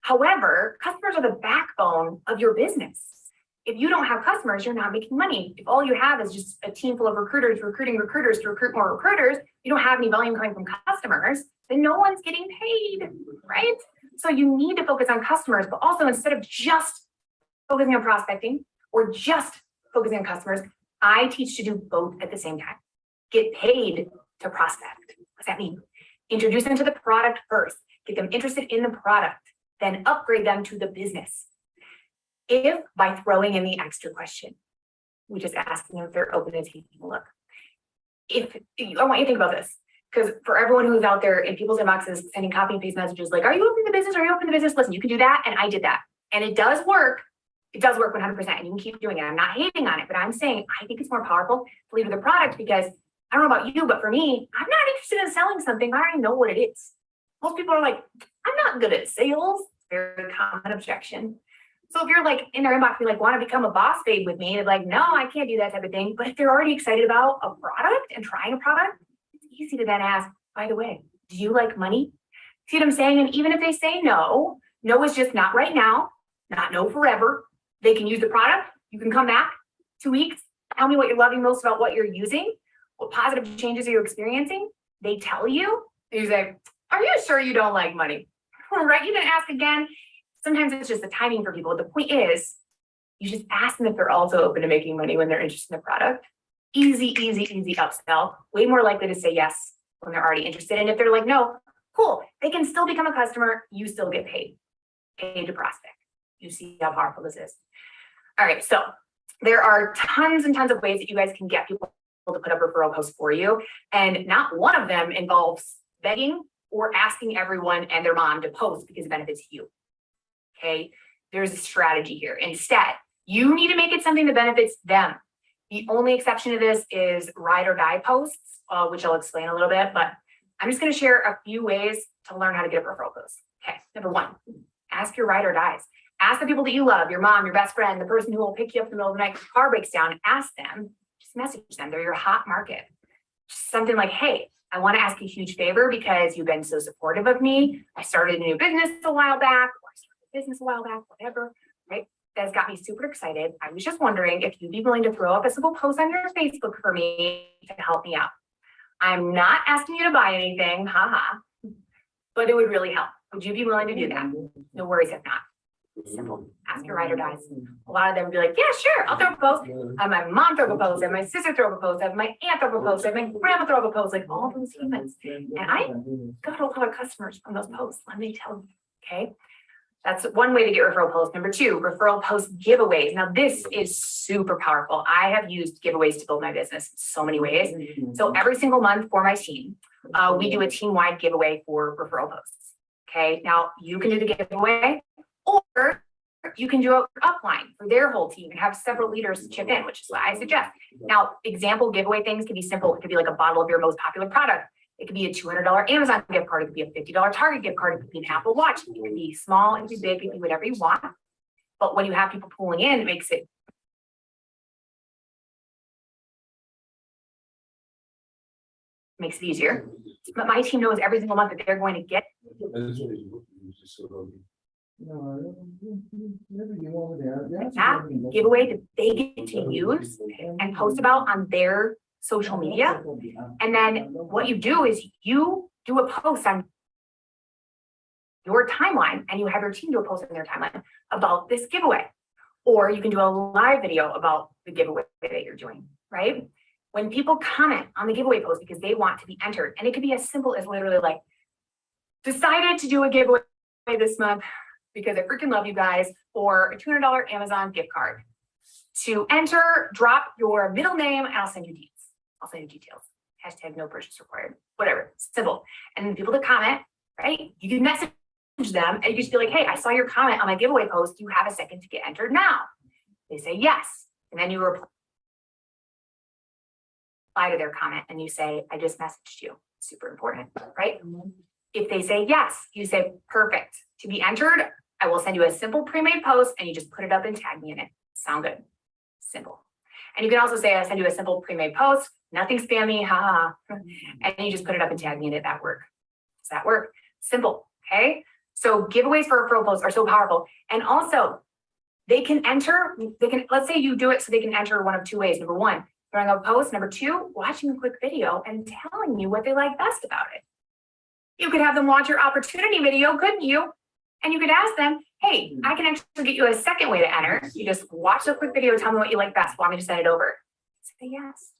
However, customers are the backbone of your business. If you don't have customers, you're not making money. If all you have is just a team full of recruiters recruiting recruiters to recruit more recruiters, you don't have any volume coming from customers, then no one's getting paid, right? So you need to focus on customers, but also instead of just focusing on prospecting or just focusing on customers, I teach to do both at the same time. Get paid to prospect. What's that mean? Introduce them to the product first, get them interested in the product, then upgrade them to the business. If by throwing in the extra question, We just ask them if they're open to taking a look. I want you to think about this, because for everyone who's out there in people's inboxes sending copy and paste messages like, are you open to business? Are you open to business? Listen, you can do that. And I did that. And it does work. It does work 100%. And you can keep doing it. I'm not hating on it, but I'm saying I think it's more powerful to lead with a product, because I don't know about you, but for me, I'm not interested in selling something. I already know what it is. Most people are like, I'm not good at sales. Very common objection. So if you're like in their inbox, you like want to become a boss babe with me, they're like, no, I can't do that type of thing. But if they're already excited about a product and trying a product, it's easy to then ask, by the way, do you like money? See what I'm saying? And even if they say no, no is just not right now, not no forever. They can use the product. You can come back 2 weeks. Tell me what you're loving most about what you're using. What positive changes are you experiencing? They tell you. And you say, are you sure you don't like money? Right? You can ask again. Sometimes it's just the timing for people. The point is, you just ask them if they're also open to making money when they're interested in the product. Easy upsell. Way more likely to say yes when they're already interested. And if they're like, no, cool, they can still become a customer. You still get paid to prospect. You see how powerful this is. All right, so there are tons and tons of ways that you guys can get people to put up referral posts for you. And not one of them involves begging or asking everyone and their mom to post because it benefits you. Okay, there's a strategy here. Instead, you need to make it something that benefits them. The only exception to this is ride or die posts, which I'll explain a little bit, but I'm just going to share a few ways to learn how to get a referral post. Okay, number one, ask your ride or dies. Ask the people that you love, your mom, your best friend, the person who will pick you up in the middle of the night if your car breaks down. Ask them, just message them. They're your hot market. Just something like, hey, I want to ask a huge favor because you've been so supportive of me. I started a new business a while back, or I started a business a while back, whatever, right? That's got me super excited. I was just wondering if you'd be willing to throw up a simple post on your Facebook for me to help me out. I'm not asking you to buy anything, haha, but it would really help. Would you be willing to do that? No worries if not. Simple. Ask your ride or dies. A lot of them would be like, yeah, sure, I'll throw up a post. I have my mom throw up a post, I have my sister throw up a post, I have my aunt throw up a post, I have my grandma throw up a post, like all those humans. And I got a lot of customers from those posts, let me tell you, okay? That's one way to get referral posts. Number two, referral post giveaways. Now this is super powerful. I have used giveaways to build my business in so many ways. So every single month for my team, we do a team-wide giveaway for referral posts. Okay, now you can do the giveaway, or you can do it upline for their whole team and have several leaders chip in, which is what I suggest. Now, example giveaway things can be simple. It could be like a bottle of your most popular product. It could be a $200 Amazon gift card. It could be a $50 Target gift card. It could be an Apple Watch. It could be small. It could be big. It could be whatever you want. But when you have people pulling in, it makes it easier. But my team knows every single month that they're going to get that giveaway that they get to use and post about on their social media. And then what you do is you do a post on your timeline and you have your team do a post on their timeline about this giveaway. Or you can do a live video about the giveaway that you're doing, right? When people comment on the giveaway post because they want to be entered, and it could be as simple as literally like, decided to do a giveaway this month because I freaking love you guys for a $200 Amazon gift card. To enter, drop your middle name and I'll send you deets. I'll send you details. Hashtag no purchase required, whatever, simple. And then people that comment, right? You can message them and you just be like, hey, I saw your comment on my giveaway post. Do you have a second to get entered now? They say yes. And then you reply to their comment and you say, I just messaged you. Super important, right? If they say yes, you say, perfect. To be entered, I will send you a simple pre-made post and you just put it up and tag me in it. Sound good? Simple. And you can also say, I send you a simple pre-made post, nothing spammy, haha. And you just put it up and tag me in it. That work. Does that work? Simple, okay? So giveaways for referral posts are so powerful. And also, they can enter, let's say you do it so they can enter one of two ways. Number one, throwing up a post. Number two, watching a quick video and telling you what they like best about it. You could have them watch your opportunity video, couldn't you? And you could ask them, hey, I can actually get you a second way to enter. You just watch the quick video, tell me what you like best. Want me to send it over? Say yes.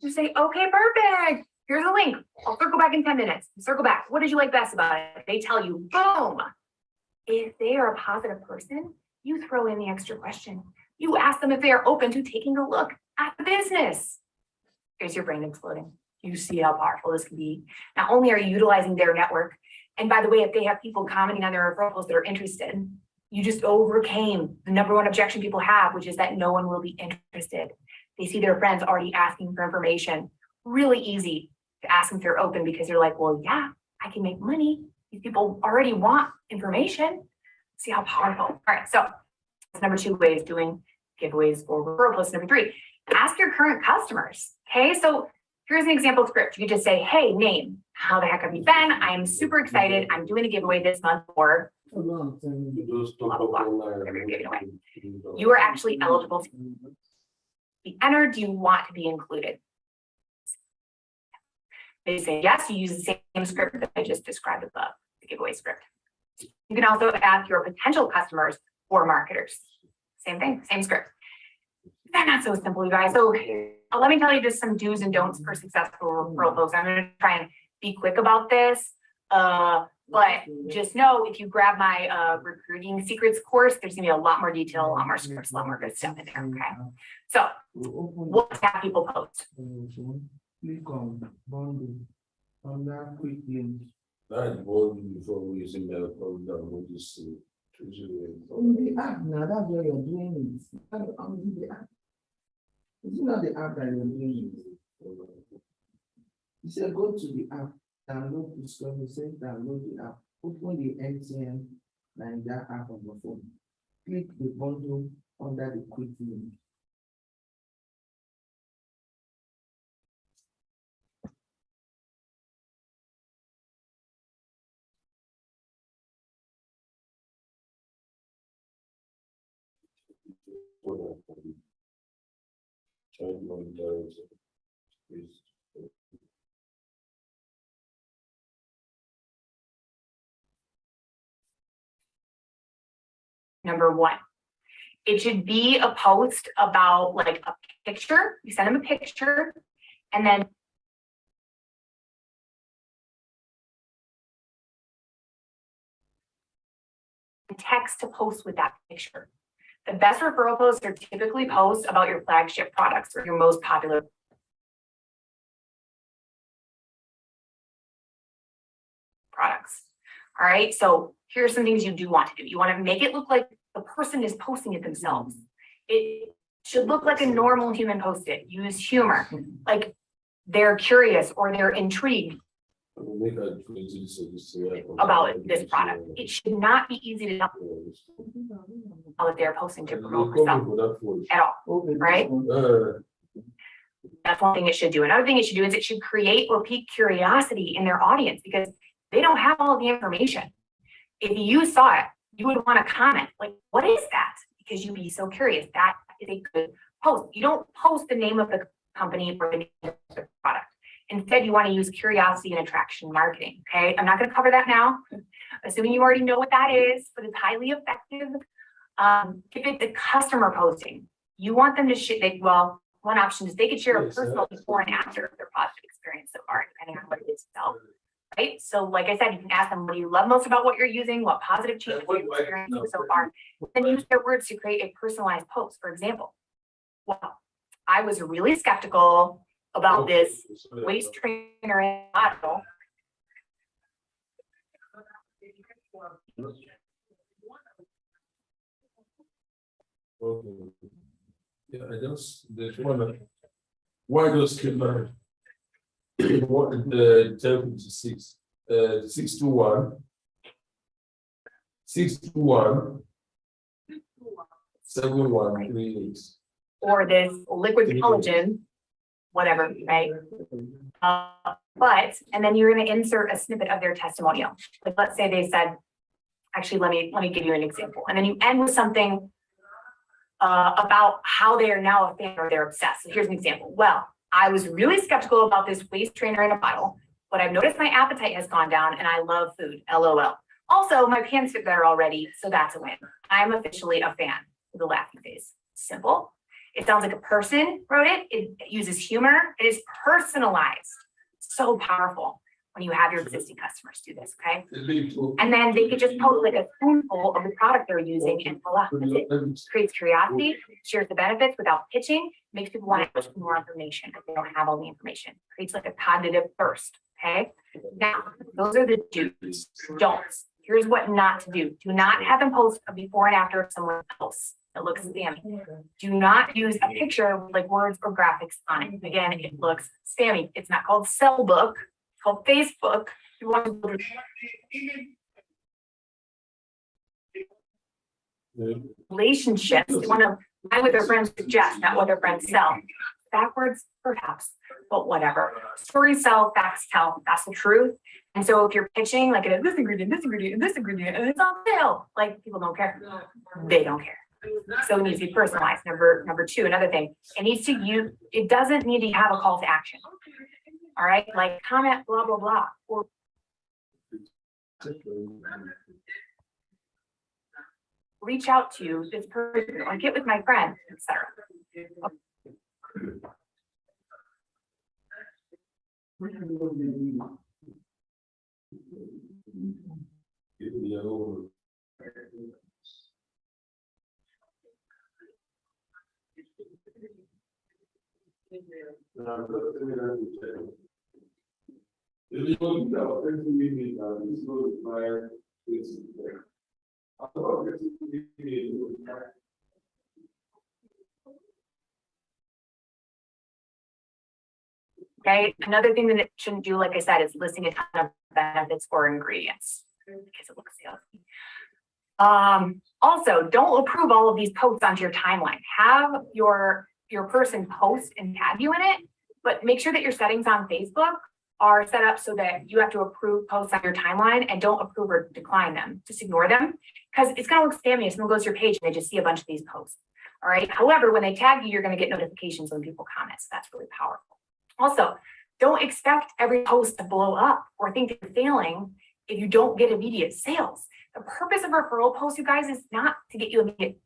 You say, okay, perfect. Here's a link. I'll circle back in 10 minutes. Circle back. What did you like best about it? They tell you, boom. If they are a positive person, you throw in the extra question. You ask them if they are open to taking a look at the business. Here's your brain exploding. You see how powerful this can be. Not only are you utilizing their network, and by the way, if they have people commenting on their referrals that are interested, you just overcame the #1 objection people have, which is that no one will be interested. They see their friends already asking for information. Really easy to ask them if they're open because they're like, well, yeah, I can make money. These people already want information. See how powerful. All right, so that's #2 way is doing giveaways for referral posts. #3, ask your current customers. Okay, so here's an example script. You could just say, hey, name, how the heck have you been? I am super excited. I'm doing a giveaway this month for Those blah, top blah, blah. up online. Whatever you're giving away. You are actually eligible to be entered. Do you want to be included? They say yes, you use the same script that I just described above, the giveaway script. You can also ask your potential customers or marketers. Same thing, same script. They're not so simple, you guys. So let me tell you just some do's and don'ts for successful referral posts. I'm going to try and be quick about this. But just know if you grab my recruiting secrets course, there's gonna be a lot more detail, a lot more scripts, a lot more good stuff in there. Okay. So what have people post? Click on bundle under quick links. That one before we using that program, we just On the app now, that's where you're doing it. On the app. It's not the app that you're doing it. You say go to the app, download the stuff, you say download the app, open the MTN and that app on your phone. Click the bundle under the quick link. #1, it should be a post about like a picture. You send them a picture and then text to post with that picture. The best referral posts are typically posts about your flagship products or your most popular products. All right, so here are some things you do want to do. You want to make it look like the person is posting it themselves. It should look like a normal human post it. Use humor, like they're curious or they're intrigued about this product. It should not be easy to tell that they're posting to promote themselves at all, right? That's one thing it should do. Another thing it should do is it should create or pique curiosity in their audience because they don't have all the information. If you saw it, you would want to comment, like, what is that? Because you'd be so curious. That is a good post. You don't post the name of the company or the name of the product. Instead, you want to use curiosity and attraction marketing. Okay, I'm not going to cover that now, assuming you already know what that is, but it's highly effective. If it's a customer posting, you want them to share. Well, one option is they could share a personal before and after of their positive experience so far, depending on what it is itself. Right. So, like I said, you can ask them, what do you love most about what you're using? What positive changes you've experienced so far? Then use their words to create a personalized post. For example, well, I was really skeptical about this waist trainer and model. Okay. Yeah, I just there's one. Why does keep married? What the 1056 621 621 7138 Or this liquid collagen, whatever, right? But, and then you're going to insert a snippet of their testimonial. Like, let's say they said, actually, let me give you an example. And then you end with something about how they are now a fan or they're obsessed. So here's an example. Well, I was really skeptical about this waist trainer in a bottle, but I've noticed my appetite has gone down and I love food, LOL. Also, my pants fit better already, so that's a win. I'm officially a fan with a laughing face. Simple. It sounds like a person wrote it. It uses humor. It is personalized. So powerful when you have your existing customers do this, okay? And then they could just post like a spoonful of the product they're using and voila, that's it. Creates curiosity, shares the benefits without pitching, makes people want to ask for more information if they don't have all the information. Creates like a cognitive thirst. Okay. Now, those are the do's, don'ts. Here's what not to do. Do not have them post a before and after of someone else that looks spammy. Do not use a picture with like words or graphics on it. Again, it looks spammy. It's not called Cell Book, it's called Facebook. You want to relationships. They want to lie with their friends suggest, not what their friends sell. Backwards, perhaps, but whatever. Stories sell, facts tell. That's the truth. And so if you're pitching like this ingredient, this ingredient, and this ingredient, and it's on sale, like people don't care. They don't care. So it needs to be personalized. Number two, another thing, it doesn't need to have a call to action. All right, like comment, blah, blah, blah, or reach out to this person, or get with my friend, etc. Okay, another thing that it shouldn't do, like I said, is listing a ton of benefits or ingredients because it looks salesy. Also, don't approve all of these posts onto your timeline. Have your person post and tag you in it, but make sure that your settings on Facebook are set up so that you have to approve posts on your timeline, and don't approve or decline them. Just ignore them because it's going to look spammy if someone goes to your page and they just see a bunch of these posts. All right. However, when they tag you, you're going to get notifications when people comment. So that's really powerful. Also, don't expect every post to blow up or think that you're failing if you don't get immediate sales. The purpose of referral posts, you guys, is not to get you immediate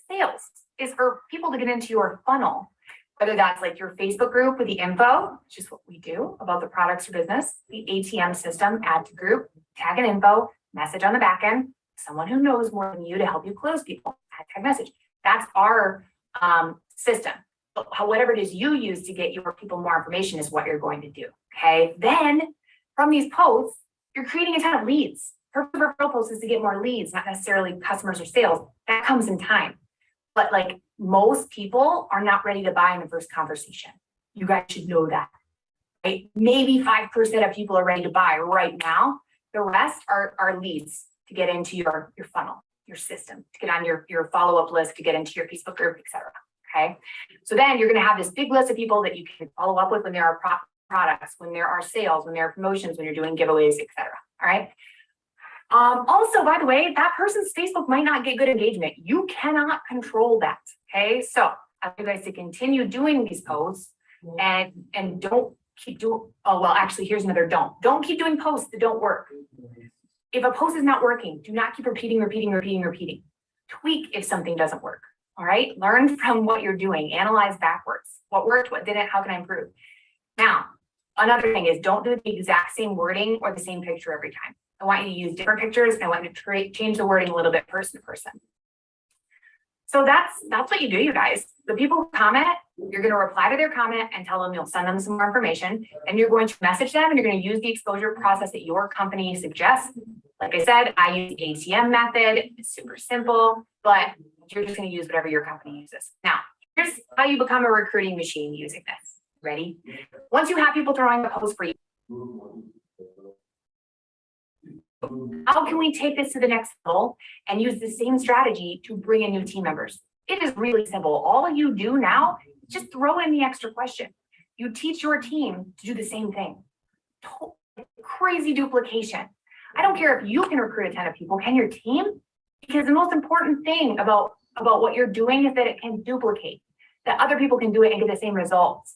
sales. Is for people to get into your funnel, whether that's like your Facebook group with the info, which is what we do about the products or business, the ATM system, add to group, tag an info, message on the back end, someone who knows more than you to help you close people, tag message. That's our system. But whatever it is you use to get your people more information is what you're going to do. Okay. Then from these posts, you're creating a ton of leads. Purpose of referral posts is to get more leads, not necessarily customers or sales. That comes in time. But like most people are not ready to buy in the first conversation. You guys should know that. Right? Maybe 5% of people are ready to buy right now. The rest are leads to get into your funnel, your system, to get on your follow-up list, to get into your Facebook group, etc. Okay. So then you're going to have this big list of people that you can follow up with when there are products, when there are sales, when there are promotions, when you're doing giveaways, etc. All right. Also, by the way, that person's Facebook might not get good engagement. You cannot control that. Okay. So I want you guys to continue doing these posts and don't keep doing, oh, well, actually, here's another don't. Don't keep doing posts that don't work. If a post is not working, do not keep repeating. Tweak if something doesn't work. All right. Learn from what you're doing. Analyze backwards. What worked, what didn't, how can I improve? Now, another thing is don't do the exact same wording or the same picture every time. I want you to use different pictures. I want you to change the wording a little bit person to person. So that's what you do, you guys. The people who comment, you're going to reply to their comment and tell them you'll send them some more information, and you're going to message them, and you're going to use the exposure process that your company suggests. Like I said, I use the ATM method. It's super simple, but you're just going to use whatever your company uses. Now, here's how you become a recruiting machine using this. Ready? Once you have people throwing a post for you, how can we take this to the next level and use the same strategy to bring in new team members? It is really simple. All you do now is just throw in the extra question. You teach your team to do the same thing. Crazy duplication. I don't care if you can recruit a ton of people, can your team? Because the most important thing about what you're doing is that it can duplicate, that other people can do it and get the same results.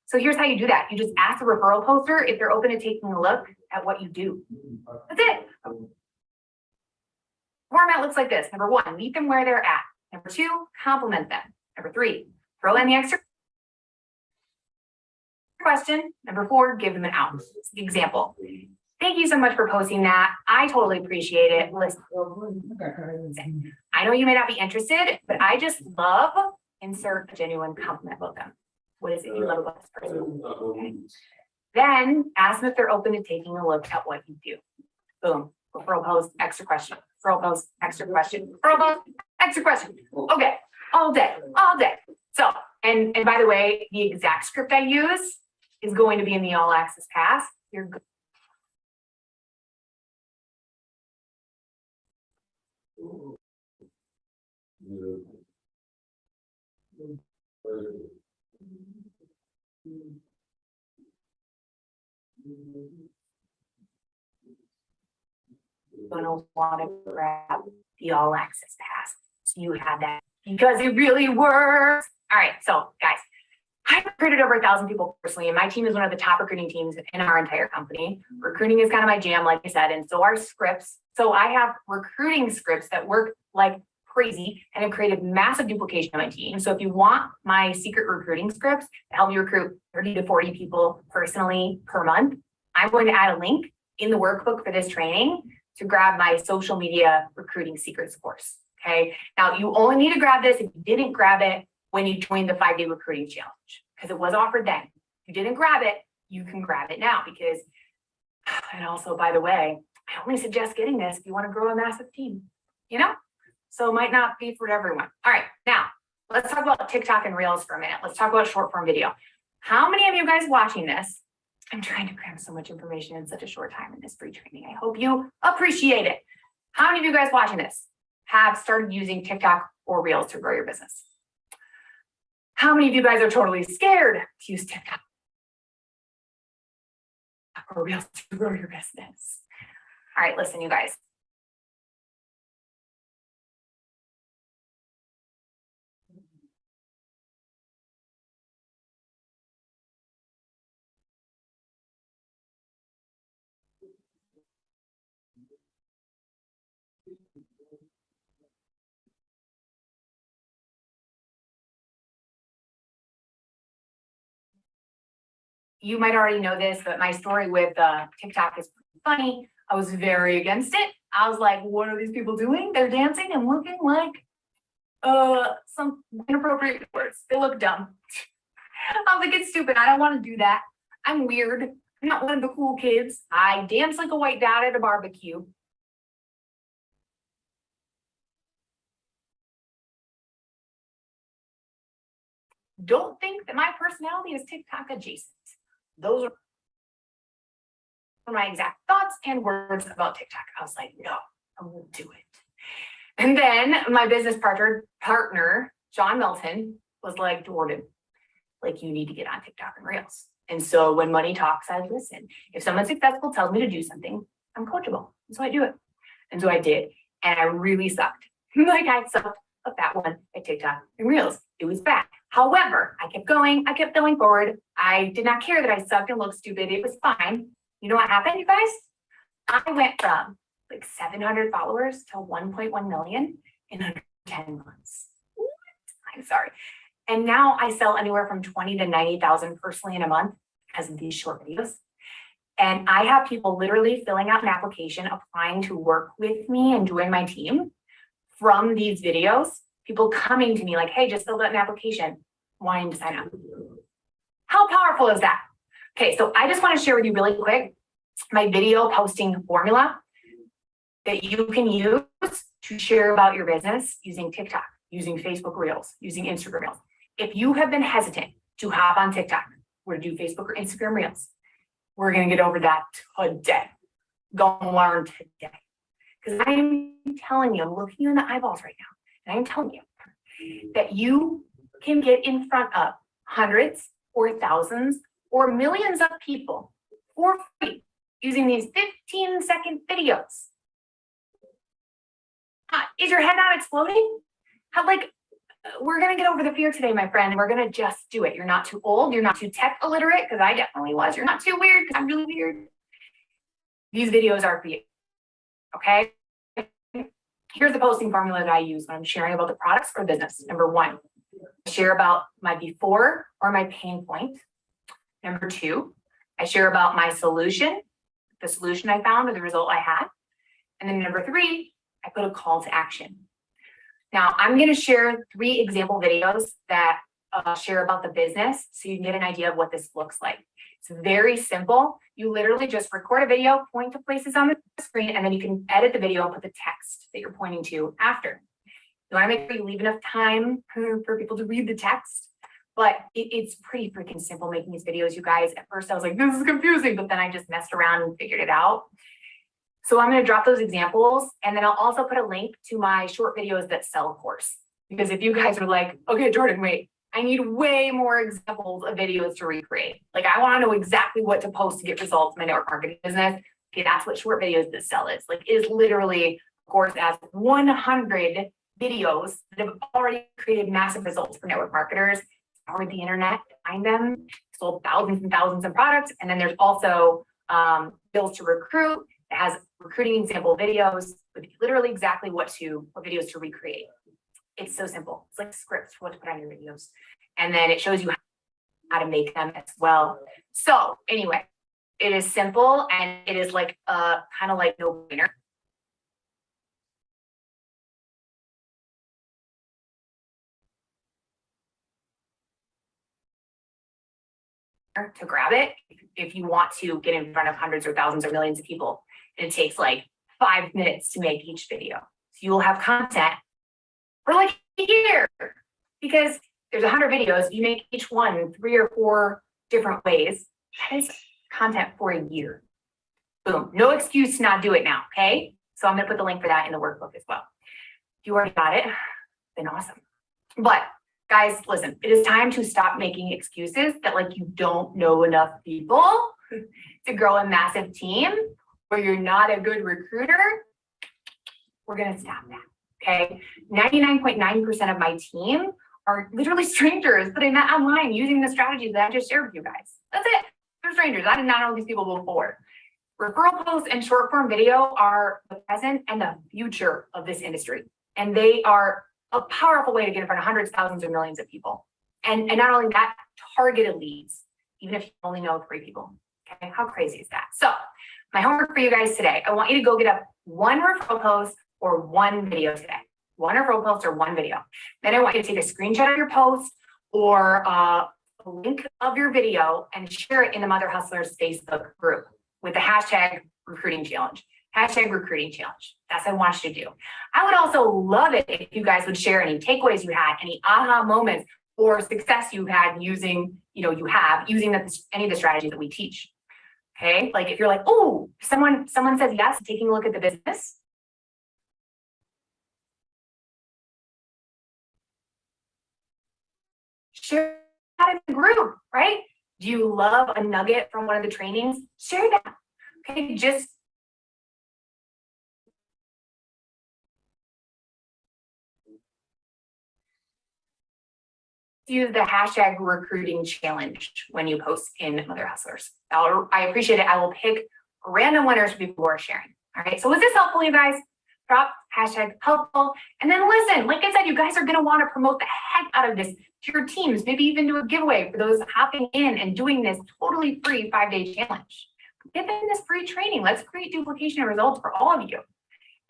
So here's how you do that. You just ask the referral poster if they're open to taking a look at what you do. That's it. Format looks like this. Number one, meet them where they're at. Number two, compliment them. Number three, throw in the extra question. Number four, give them an out. Example. Thank you so much for posting that. I totally appreciate it. Listen, I know you may not be interested, but I just love insert a genuine compliment about them. What is it you love about this person? Okay. Then ask them if they're open to taking a look at what you do. Boom. Referral post, extra question. Referral post, extra question. Referral post, extra question. Okay. All day. All day. So, and by the way, the exact script I use is going to be in the all access pass. You're good. Gonna want to grab the all access pass. So you have that because it really works. All right, so guys, I've recruited over 1,000 people personally, and my team is one of the top recruiting teams in our entire company. Recruiting is kind of my jam, like I said, and so are scripts. So I have recruiting scripts that work like crazy and have created massive duplication of my team. So if you want my secret recruiting scripts to help you recruit 30 to 40 people personally per month, I'm going to add a link in the workbook for this training to grab my social media recruiting secrets course. Okay. Now you only need to grab this if you didn't grab it when you joined the 5-day recruiting challenge, because it was offered then. If you didn't grab it, you can grab it now because, and also by the way, I only suggest getting this if you want to grow a massive team, you know? So it might not be for everyone. All right, now let's talk about TikTok and Reels for a minute. Let's talk about short form video. How many of you guys watching this? I'm trying to cram so much information in such a short time in this free training. I hope you appreciate it. How many of you guys watching this have started using TikTok or Reels to grow your business? How many of you guys are totally scared to use TikTok or Reels to grow your business? All right, listen, you guys. You might already know this, but my story with TikTok is funny. I was very against it. I was like, what are these people doing? They're dancing and looking like some inappropriate words. They look dumb. I was like, it's stupid. I don't want to do that. I'm weird. I'm not one of the cool kids. I dance like a white dad at a barbecue. Don't think that my personality is TikTok adjacent. Those are my exact thoughts and words about TikTok. I was like, no, I won't do it. And then my business partner, John Milton, was like, Jordan, like you need to get on TikTok and Reels. And so when money talks, I listen. If someone successful tells me to do something, I'm coachable. And so I do it. And so I did. And I really sucked. Like I sucked at that one at TikTok and Reels. It was bad. However, I kept going. I kept going forward. I did not care that I sucked and looked stupid. It was fine. You know what happened, you guys? I went from like 700 followers to 1.1 million in under 10 months. What? I'm sorry. And now I sell anywhere from 20 to 90,000 personally in a month because of these short videos. And I have people literally filling out an application, applying to work with me and join my team from these videos. People coming to me like, hey, just filled out an application, wanting to sign up. How powerful is that? Okay, so I just want to share with you really quick my video posting formula that you can use to share about your business using TikTok, using Facebook Reels, using Instagram Reels. If you have been hesitant to hop on TikTok or to do Facebook or Instagram Reels, we're going to get over that today. Go and learn today. Because I'm telling you, I'm looking you in the eyeballs right now, and I'm telling you that you can get in front of hundreds or thousands or millions of people for free using these 15-second videos. Is your head not exploding? We're going to get over the fear today, my friend. We're going to just do it. You're not too old. You're not too tech illiterate, because I definitely was. You're not too weird, because I'm really weird. These videos are for you. Okay? Here's the posting formula that I use when I'm sharing about the products or business. Number one, I share about my before or my pain point. Number two, I share about my solution, the solution I found or the result I had. And then number 3, I put a call to action. Now I'm going to share 3 example videos that share about the business so you can get an idea of what this looks like. It's very simple. You literally just record a video, point to places on the screen, and then you can edit the video and put the text that you're pointing to after. You want to make sure you leave enough time for people to read the text, but it's pretty freaking simple making these videos, you guys. At first I was like, this is confusing, but then I just messed around and figured it out. So I'm going to drop those examples, and then I'll also put a link to my short videos that sell course. Because if you guys are like, okay, Jordan, wait, I need way more examples of videos to recreate. Like I want to know exactly what to post to get results in my network marketing business. Okay, that's what short videos that sell is. Like it is literally a course that has 100 videos that have already created massive results for network marketers, powered the internet to find them, sold thousands and thousands of products. And then there's also Bills to Recruit. It has recruiting example videos with literally exactly what videos to recreate. It's so simple. It's like scripts for what to put on your videos. And then it shows you how to make them as well. So anyway, it is simple and it is like a kind of like no-brainer. To grab it if you want to get in front of hundreds or thousands or millions of people. And it takes like 5 minutes to make each video. So you will have content for like a year because there's 100 videos. You make each one 3 or 4 different ways. That is content for a year. Boom. No excuse to not do it now. Okay. So I'm going to put the link for that in the workbook as well. If you already got it, then awesome. But guys, listen, it is time to stop making excuses that like you don't know enough people to grow a massive team or you're not a good recruiter. We're going to stop that. Okay. 99.9% of my team are literally strangers that I met online using the strategies that I just shared with you guys. That's it. They're strangers. I did not know these people before. Referral posts and short form video are the present and the future of this industry. And they are a powerful way to get in front of hundreds, thousands, or millions of people. And not only that, targeted leads, even if you only know 3 people. Okay, how crazy is that? So my homework for you guys today, I want you to go get up 1 referral post or 1 video today. 1 referral post or 1 video. Then I want you to take a screenshot of your post or a link of your video and share it in the Mother Hustlers Facebook group with the hashtag recruiting challenge. Hashtag recruiting challenge. That's what I want you to do. I would also love it if you guys would share any takeaways you had, any aha moments or success you've had using, using any of the strategies that we teach. Okay. Like if you're like, oh, someone says yes, taking a look at the business. Share that in the group, right? Do you love a nugget from one of the trainings? Share that. Okay. Just use the hashtag recruiting challenge when you post in Mother Hustlers. I appreciate it. I will pick random winners for people who are sharing. All right. So was this helpful, you guys? Drop hashtag helpful. And then listen, like I said, you guys are going to want to promote the heck out of this to your teams, maybe even do a giveaway for those hopping in and doing this totally free 5-day challenge. Give them this free training. Let's create duplication of results for all of you.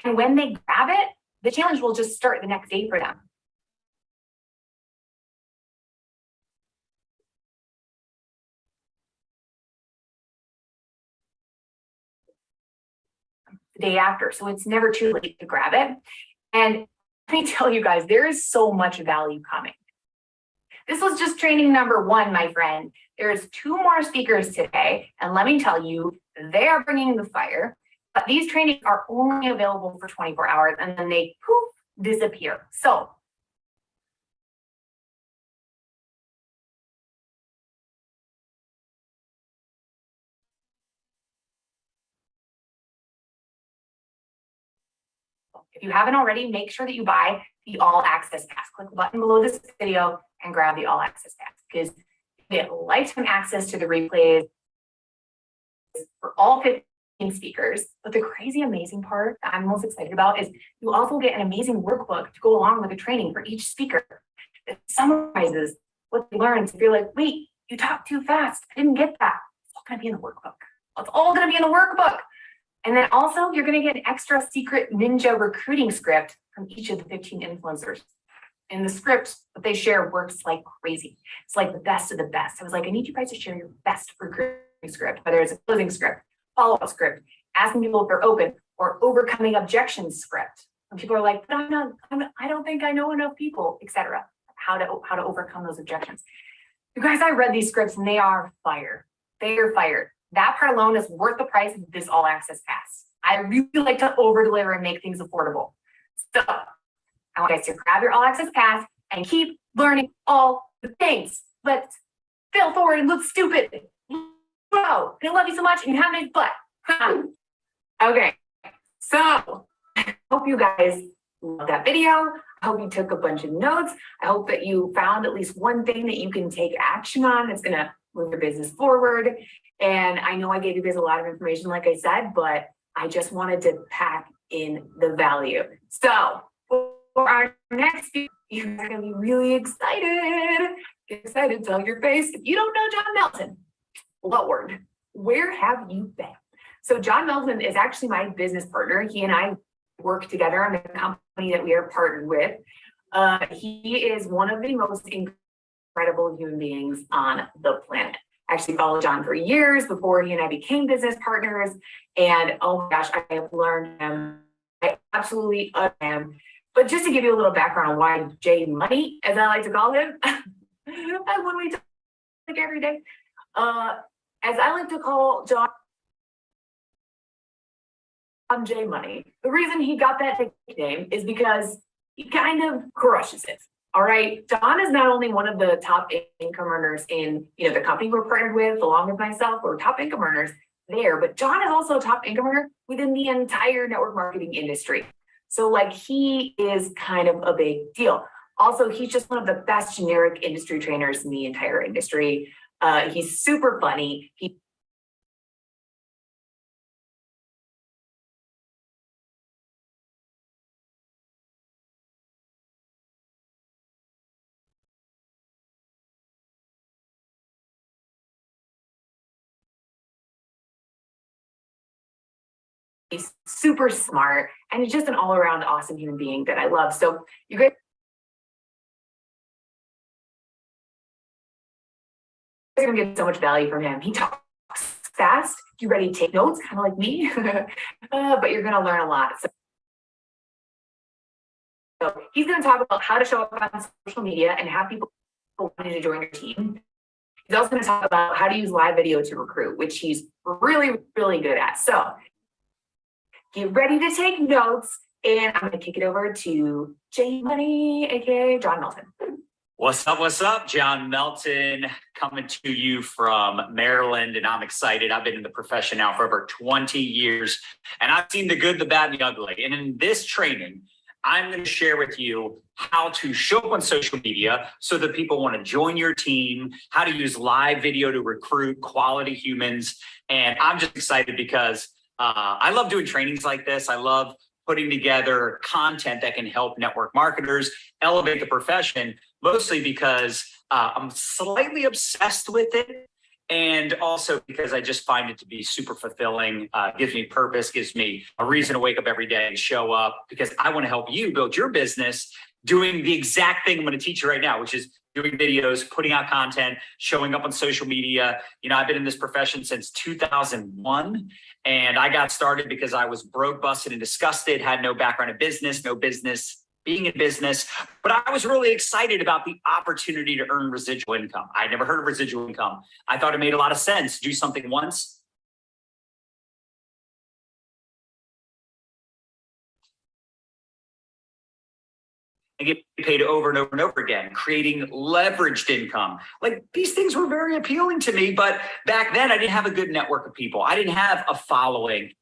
And when they grab it, the challenge will just start the next day for them. The day after. So it's never too late to grab it. And let me tell you guys, there is so much value coming. This was just training number 1, my friend. There's 2 more speakers today. And let me tell you, they are bringing the fire. But these trainings are only available for 24 hours and then they poof, disappear. So if you haven't already, make sure that you buy the all access pass. Click the button below this video and grab the all access pass because you get lifetime access to the replays for all 15 speakers. But the crazy amazing part that I'm most excited about is you also get an amazing workbook to go along with the training for each speaker that summarizes what they learned. So if you're like, wait, you talked too fast, I didn't get that. It's all going to be in the workbook. It's all going to be in the workbook. And then also you're going to get an extra secret ninja recruiting script from each of the 15 influencers. And the script that they share works like crazy. It's like the best of the best. I was like, I need you guys to share your best recruiting script, whether it's a closing script, follow-up script, asking people if they're open, or overcoming objections script. When people are like, but I don't think I know enough people, etc. How to overcome those objections. You guys, I read these scripts and they are fire. They are fired. That part alone is worth the price of this all access pass. I really like to over deliver and make things affordable. So I want you guys to grab your all access pass and keep learning all the things. Let's fail forward and look stupid. Bro, I love you so much and you have a nice butt. Okay, so I hope you guys love that video. I hope you took a bunch of notes. I hope that you found at least one thing that you can take action on that's going to move your business forward. And I know I gave you guys a lot of information, like I said, but I just wanted to pack in the value. So for our next video, you're going to be really excited. Get excited, tell your face. If you don't know John Melton, Lord, where have you been? So John Melton is actually my business partner. He and I work together on the company that we are partnered with. He is one of the most incredible human beings on the planet. I actually followed John for years before he and I became business partners. And oh my gosh, I have learned him. I absolutely love him. But just to give you a little background on why J Money, as I like to call him, when we talk every day, as I like to call John J Money, the reason he got that nickname is because he kind of crushes it. All right. John is not only one of the top income earners in, the company we're partnered with, along with myself, we're top income earners there, but John is also a top income earner within the entire network marketing industry. So like he is kind of a big deal. Also, he's just one of the best generic industry trainers in the entire industry. He's super funny. He's super smart and he's just an all-around awesome human being that I love. So you guys are gonna get so much value from him. He talks fast. You ready to take notes, kind of like me, but you're gonna learn a lot. So he's gonna talk about how to show up on social media and have people wanting to join your team. He's also gonna talk about how to use live video to recruit, which he's really, really good at. So get ready to take notes, and I'm going to kick it over to J Money, aka John Melton. What's up? What's up? John Melton coming to you from Maryland, and I'm excited. I've been in the profession now for over 20 years, and I've seen the good, the bad, and the ugly. And in this training, I'm going to share with you how to show up on social media so that people want to join your team, how to use live video to recruit quality humans. And I'm just excited because I love doing trainings like this. I love putting together content that can help network marketers elevate the profession, mostly because I'm slightly obsessed with it. And also because I just find it to be super fulfilling, gives me purpose, gives me a reason to wake up every day and show up, because I want to help you build your business doing the exact thing I'm going to teach you right now, which is doing videos, putting out content, showing up on social media. I've been in this profession since 2001, and I got started because I was broke, busted, and disgusted, had no background in business, no business being in business, but I was really excited about the opportunity to earn residual income. I'd never heard of residual income. I thought it made a lot of sense. Do something once, and get paid over and over and over again, creating leveraged income. Like, these things were very appealing to me, but back then I didn't have a good network of people. I didn't have a following.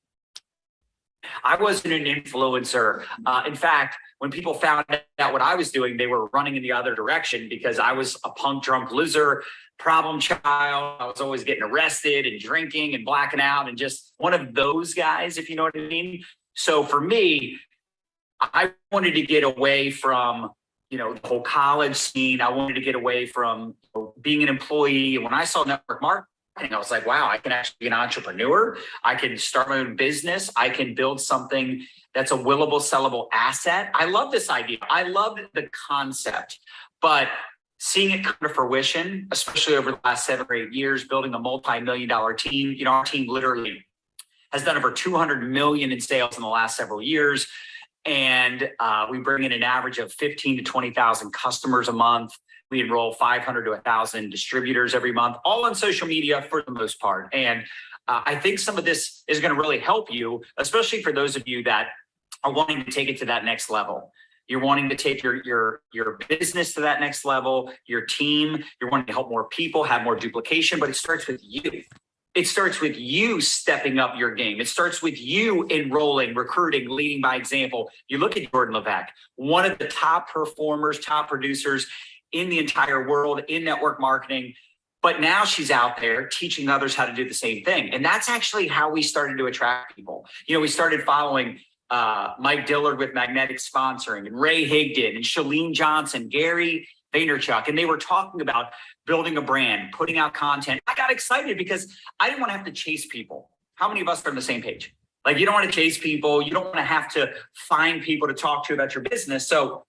I wasn't an influencer. In fact, when people found out what I was doing, they were running in the other direction because I was a punk, drunk loser, problem child. I was always getting arrested and drinking and blacking out and just one of those guys, if you know what I mean. So for me, I wanted to get away from, the whole college scene. I wanted to get away from being an employee. And when I saw network marketing, I was like, wow, I can actually be an entrepreneur. I can start my own business. I can build something that's a willable, sellable asset. I love this idea. I love the concept, but seeing it come to fruition, especially over the last 7 or 8 years, building a multi-million-dollar team. Our team literally has done over 200 million in sales in the last several years. And we bring in an average of 15 to 20,000 customers a month. We enroll 500 to 1,000 distributors every month, all on social media for the most part. And I think some of this is going to really help you, especially for those of you that are wanting to take it to that next level. You're wanting to take your business to that next level, your team. You're wanting to help more people, have more duplication, but it starts with you. It starts with you stepping up your game. It starts with you enrolling, recruiting, leading by example. You look at Jordan Levesque, one of the top performers, top producers in the entire world in network marketing. But now she's out there teaching others how to do the same thing. And that's actually how we started to attract people. We started following Mike Dillard with Magnetic Sponsoring, and Ray Higdon, and Shalene Johnson, Gary Vaynerchuk, and they were talking about building a brand, putting out content. I got excited because I didn't want to have to chase people. How many of us are on the same page? Like, you don't want to chase people. You don't want to have to find people to talk to about your business. So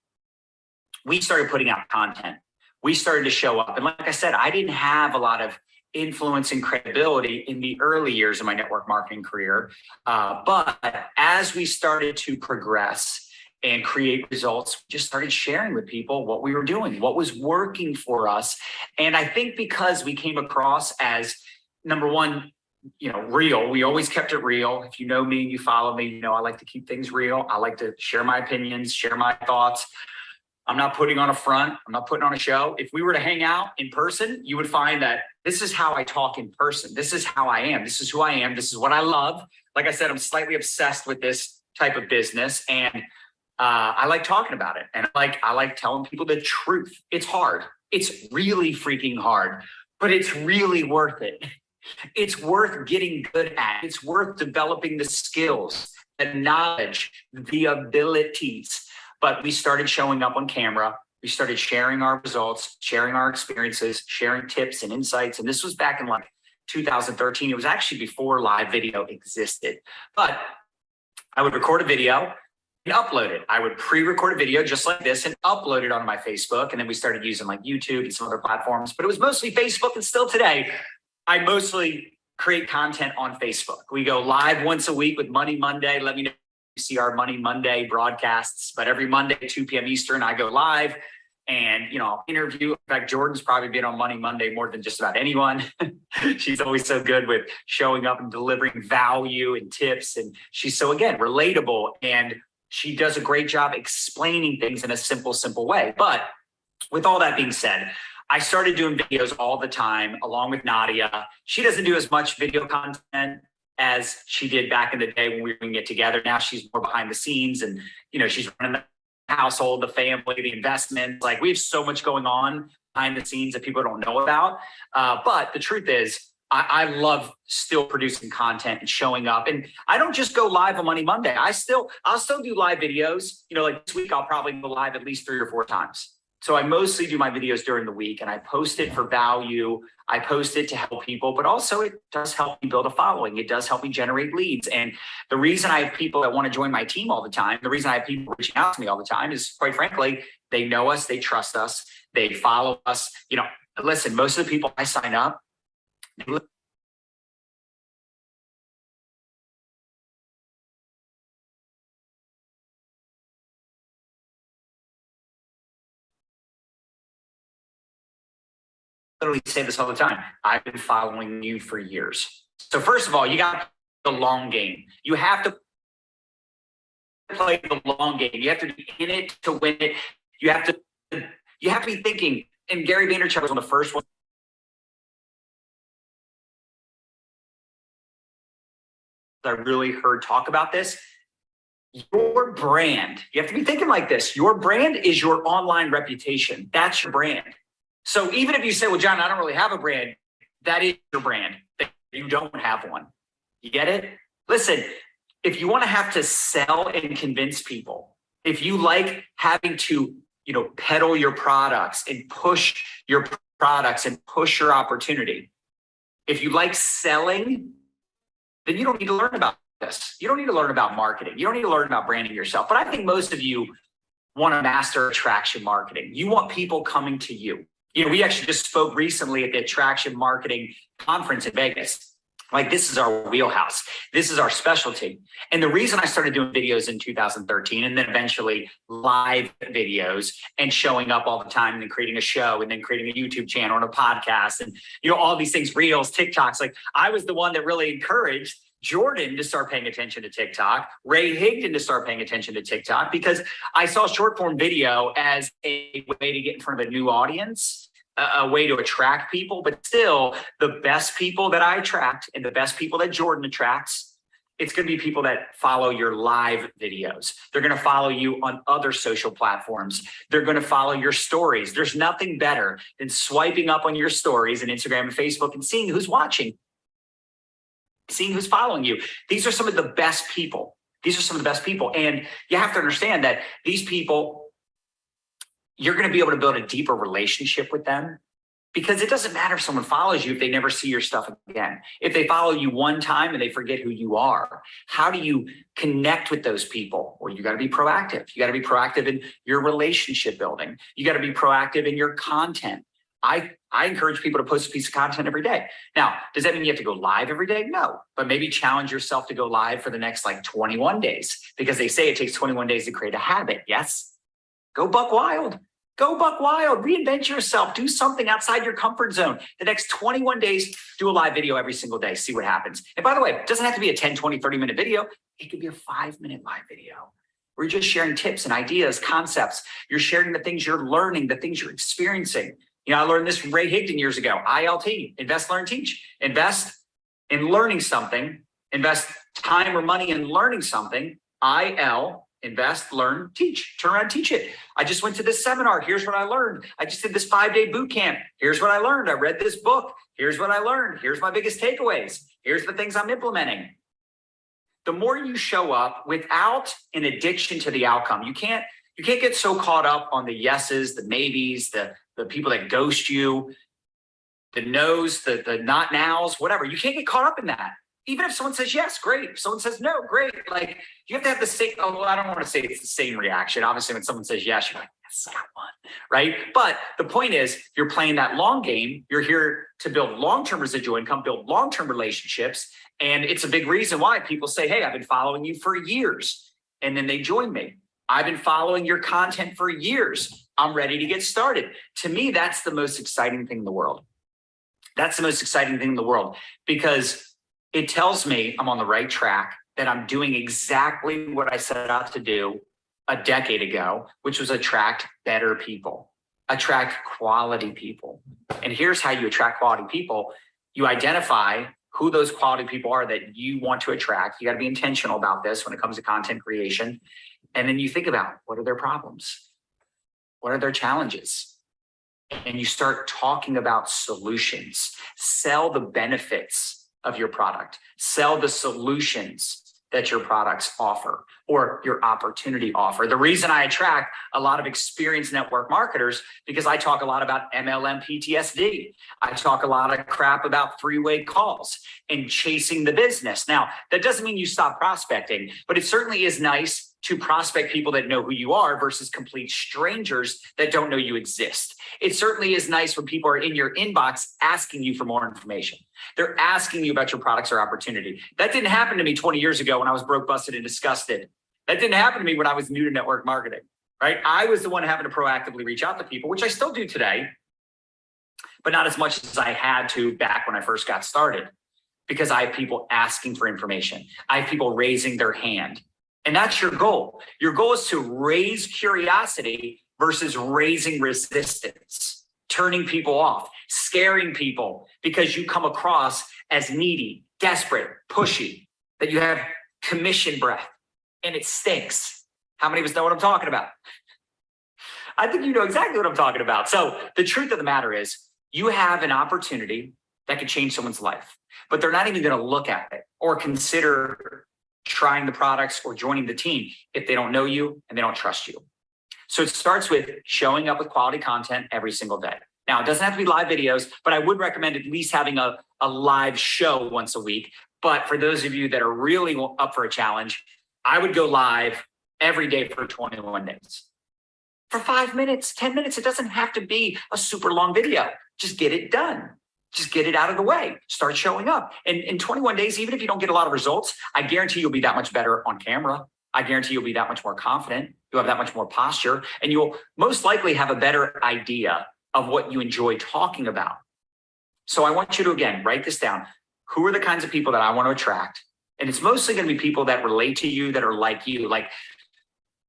we started putting out content. We started to show up. And like I said, I didn't have a lot of influence and credibility in the early years of my network marketing career. But as we started to progress and create results, we just started sharing with people what we were doing, what was working for us. And I think because we came across as, number one, real. We always kept it real. If you know me and you follow me, I like to keep things real. I like to share my opinions, share my thoughts. I'm not putting on a front. I'm not putting on a show. If we were to hang out in person, you would find that this is how I talk in person. This is how I am. This is who I am. This is what I love. Like I said, I'm slightly obsessed with this type of business, and I like talking about it. And I like telling people the truth. It's hard. It's really freaking hard, but it's really worth it. It's worth getting good at. It's worth developing the skills, the knowledge, the abilities. But we started showing up on camera. We started sharing our results, sharing our experiences, sharing tips and insights. And this was back in 2013. It was actually before live video existed. But I would record a video and upload it. I would pre-record a video just like this and upload it on my Facebook. And then we started using YouTube and some other platforms. But it was mostly Facebook, and still today, I mostly create content on Facebook. We go live once a week with Money Monday. Let me know if you see our Money Monday broadcasts. But every Monday, 2 p.m. Eastern, I go live and, I'll interview. In fact, Jordan's probably been on Money Monday more than just about anyone. She's always so good with showing up and delivering value and tips. And she's so, again, relatable. And she does a great job explaining things in a simple way. But with all that being said, I started doing videos all the time along with Nadia. She doesn't do as much video content as she did back in the day when we were doing it together. Now she's more behind the scenes, and she's running the household, the family, the investments. Like, we have so much going on behind the scenes that people don't know about. But the truth is, I love still producing content and showing up. And I don't just go live on Money Monday. I'll still do live videos. Like this week, I'll probably go live at least 3 or 4 times. So I mostly do my videos during the week, and I post it for value. I post it to help people, but also it does help me build a following. It does help me generate leads. And the reason I have people that want to join my team all the time, the reason I have people reaching out to me all the time is, quite frankly, they know us, they trust us, they follow us. Listen, most of the people I sign up, literally say this all the time. I've been following you for years. So first of all, you got the long game. You have to play the long game. You have to be in it to win it. You have to be thinking. And Gary Vaynerchuk was on the first one. I really heard talk about this. Your brand, you have to be thinking like this. Your brand is your online reputation. That's your brand. So even if you say, well, John, I don't really have a brand, that is your brand. You don't have one. You get it? Listen, if you want to have to sell and convince people, if you like having to, peddle your products and push your products and push your opportunity, If you like selling, then you don't need to learn about this. You don't need to learn about marketing. You don't need to learn about branding yourself. But I think most of you want to master attraction marketing. You want people coming to you. You know, we actually just spoke recently at the Attraction Marketing Conference in Vegas. Like, this is our wheelhouse. This is our specialty. And the reason I started doing videos in 2013 and then eventually live videos and showing up all the time and then creating a show and then creating a YouTube channel and a podcast and, you know, all these things, Reels, TikToks. Like, I was the one that really encouraged Jordan to start paying attention to TikTok, Ray Higdon to start paying attention to TikTok, because I saw short form video as a way to get in front of a new audience, a way to attract people. But still, the best people that I attract and the best people that Jordan attracts, it's going to be people that follow your live videos. They're going to follow you on other social platforms. They're going to follow your stories. There's nothing better than swiping up on your stories and Instagram and Facebook and seeing who's watching, seeing who's following you. These are some of the best people. These are some of the best people. And you have to understand that these people, you're going to be able to build a deeper relationship with them, because it doesn't matter if someone follows you if they never see your stuff again. If they follow you one time and they forget who you are, how do you connect with those people? Well, you got to be proactive. You got to be proactive in your relationship building. You got to be proactive in your content. I encourage people to post a piece of content every day. Now, does that mean you have to go live every day? No, but maybe challenge yourself to go live for the next 21 days, because they say it takes 21 days to create a habit. Yes. Go buck wild. Go buck wild. Reinvent yourself. Do something outside your comfort zone. The next 21 days, do a live video every single day. See what happens. And by the way, it doesn't have to be a 10, 20, 30-minute video. It could be a 5-minute live video. We're just sharing tips and ideas, concepts. You're sharing the things you're learning, the things you're experiencing. You know, I learned this from Ray Higdon years ago. ILT, invest, learn, teach. Invest in learning something. Invest time or money in learning something. IL, invest, learn, teach. Turn around, teach it. I just went to this seminar. Here's what I learned. I just did this 5-day boot camp. Here's what I learned. I read this book. Here's what I learned. Here's my biggest takeaways. Here's the things I'm implementing. The more you show up without an addiction to the outcome, you can't get so caught up on the yeses, the maybes, the people that ghost you, the no's, the not nows, whatever. You can't get caught up in that. Even if someone says yes, great. If someone says no, great. Like, you have to have the same, I don't want to say it's the same reaction. Obviously, when someone says yes, you're like, yes, I won, right? But the point is, you're playing that long game. You're here to build long-term residual income, build long-term relationships. And it's a big reason why people say, hey, I've been following you for years. And then they join me. I've been following your content for years. I'm ready to get started. To me, that's the most exciting thing in the world. That's the most exciting thing in the world, because it tells me I'm on the right track, that I'm doing exactly what I set out to do a decade ago, which was attract better people, attract quality people. And here's how you attract quality people. You identify who those quality people are that you want to attract. You got to be intentional about this when it comes to content creation. And then you think about, what are their problems? What are their challenges? And you start talking about solutions. Sell the benefits of your product. Sell the solutions that your products offer or your opportunity offer. The reason I attract a lot of experienced network marketers, because I talk a lot about MLM PTSD. I talk a lot of crap about three-way calls and chasing the business. Now, that doesn't mean you stop prospecting, but it certainly is nice to prospect people that know who you are versus complete strangers that don't know you exist. It certainly is nice when people are in your inbox asking you for more information. They're asking you about your products or opportunity. That didn't happen to me 20 years ago when I was broke, busted, and disgusted. That didn't happen to me when I was new to network marketing, right? I was the one having to proactively reach out to people, which I still do today, but not as much as I had to back when I first got started, because I have people asking for information. I have people raising their hand. And that's your goal. Your goal is to raise curiosity versus raising resistance, turning people off, scaring people because you come across as needy, desperate, pushy, that you have commission breath and it stinks. How many of us know what I'm talking about? I think you know exactly what I'm talking about. So the truth of the matter is, you have an opportunity that could change someone's life, but they're not even going to look at it or consider trying the products or joining the team if they don't know you and they don't trust you. So it starts with showing up with quality content every single day. Now, it doesn't have to be live videos, but I would recommend at least having a live show once a week. But for those of you that are really up for a challenge, I would go live every day for 21 days. For 5 minutes, 10 minutes, it doesn't have to be a super long video. Just get it done. Just get it out of the way. Start showing up. And in 21 days, even if you don't get a lot of results, I guarantee you'll be that much better on camera. I guarantee you'll be that much more confident. You'll have that much more posture, and you'll most likely have a better idea of what you enjoy talking about. So I want you to, again, write this down. Who are the kinds of people that I want to attract? And it's mostly going to be people that relate to you, that are like you. Like,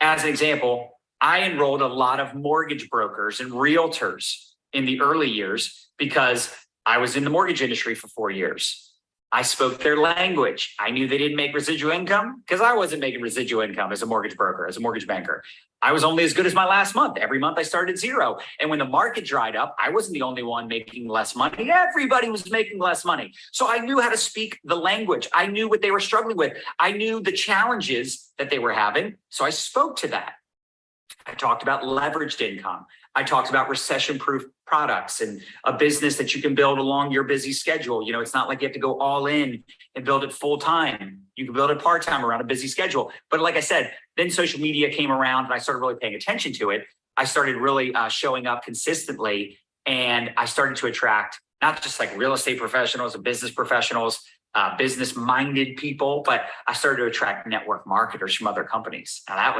as an example, I enrolled a lot of mortgage brokers and realtors in the early years because I was in the mortgage industry for 4 years. I spoke their language. I knew they didn't make residual income because I wasn't making residual income as a mortgage broker, as a mortgage banker. I was only as good as my last month. Every month I started at zero. And when the market dried up, I wasn't the only one making less money. Everybody was making less money. So I knew how to speak the language. I knew what they were struggling with. I knew the challenges that they were having. So I spoke to that. I talked about leveraged income. I talked about recession-proof products and a business that you can build along your busy schedule. You know, it's not like you have to go all in and build it full time. You can build it part-time around a busy schedule. But like I said, then social media came around and I started really paying attention to it. I started really showing up consistently, and I started to attract not just like real estate professionals and business professionals, business-minded people, but I started to attract network marketers from other companies. Now that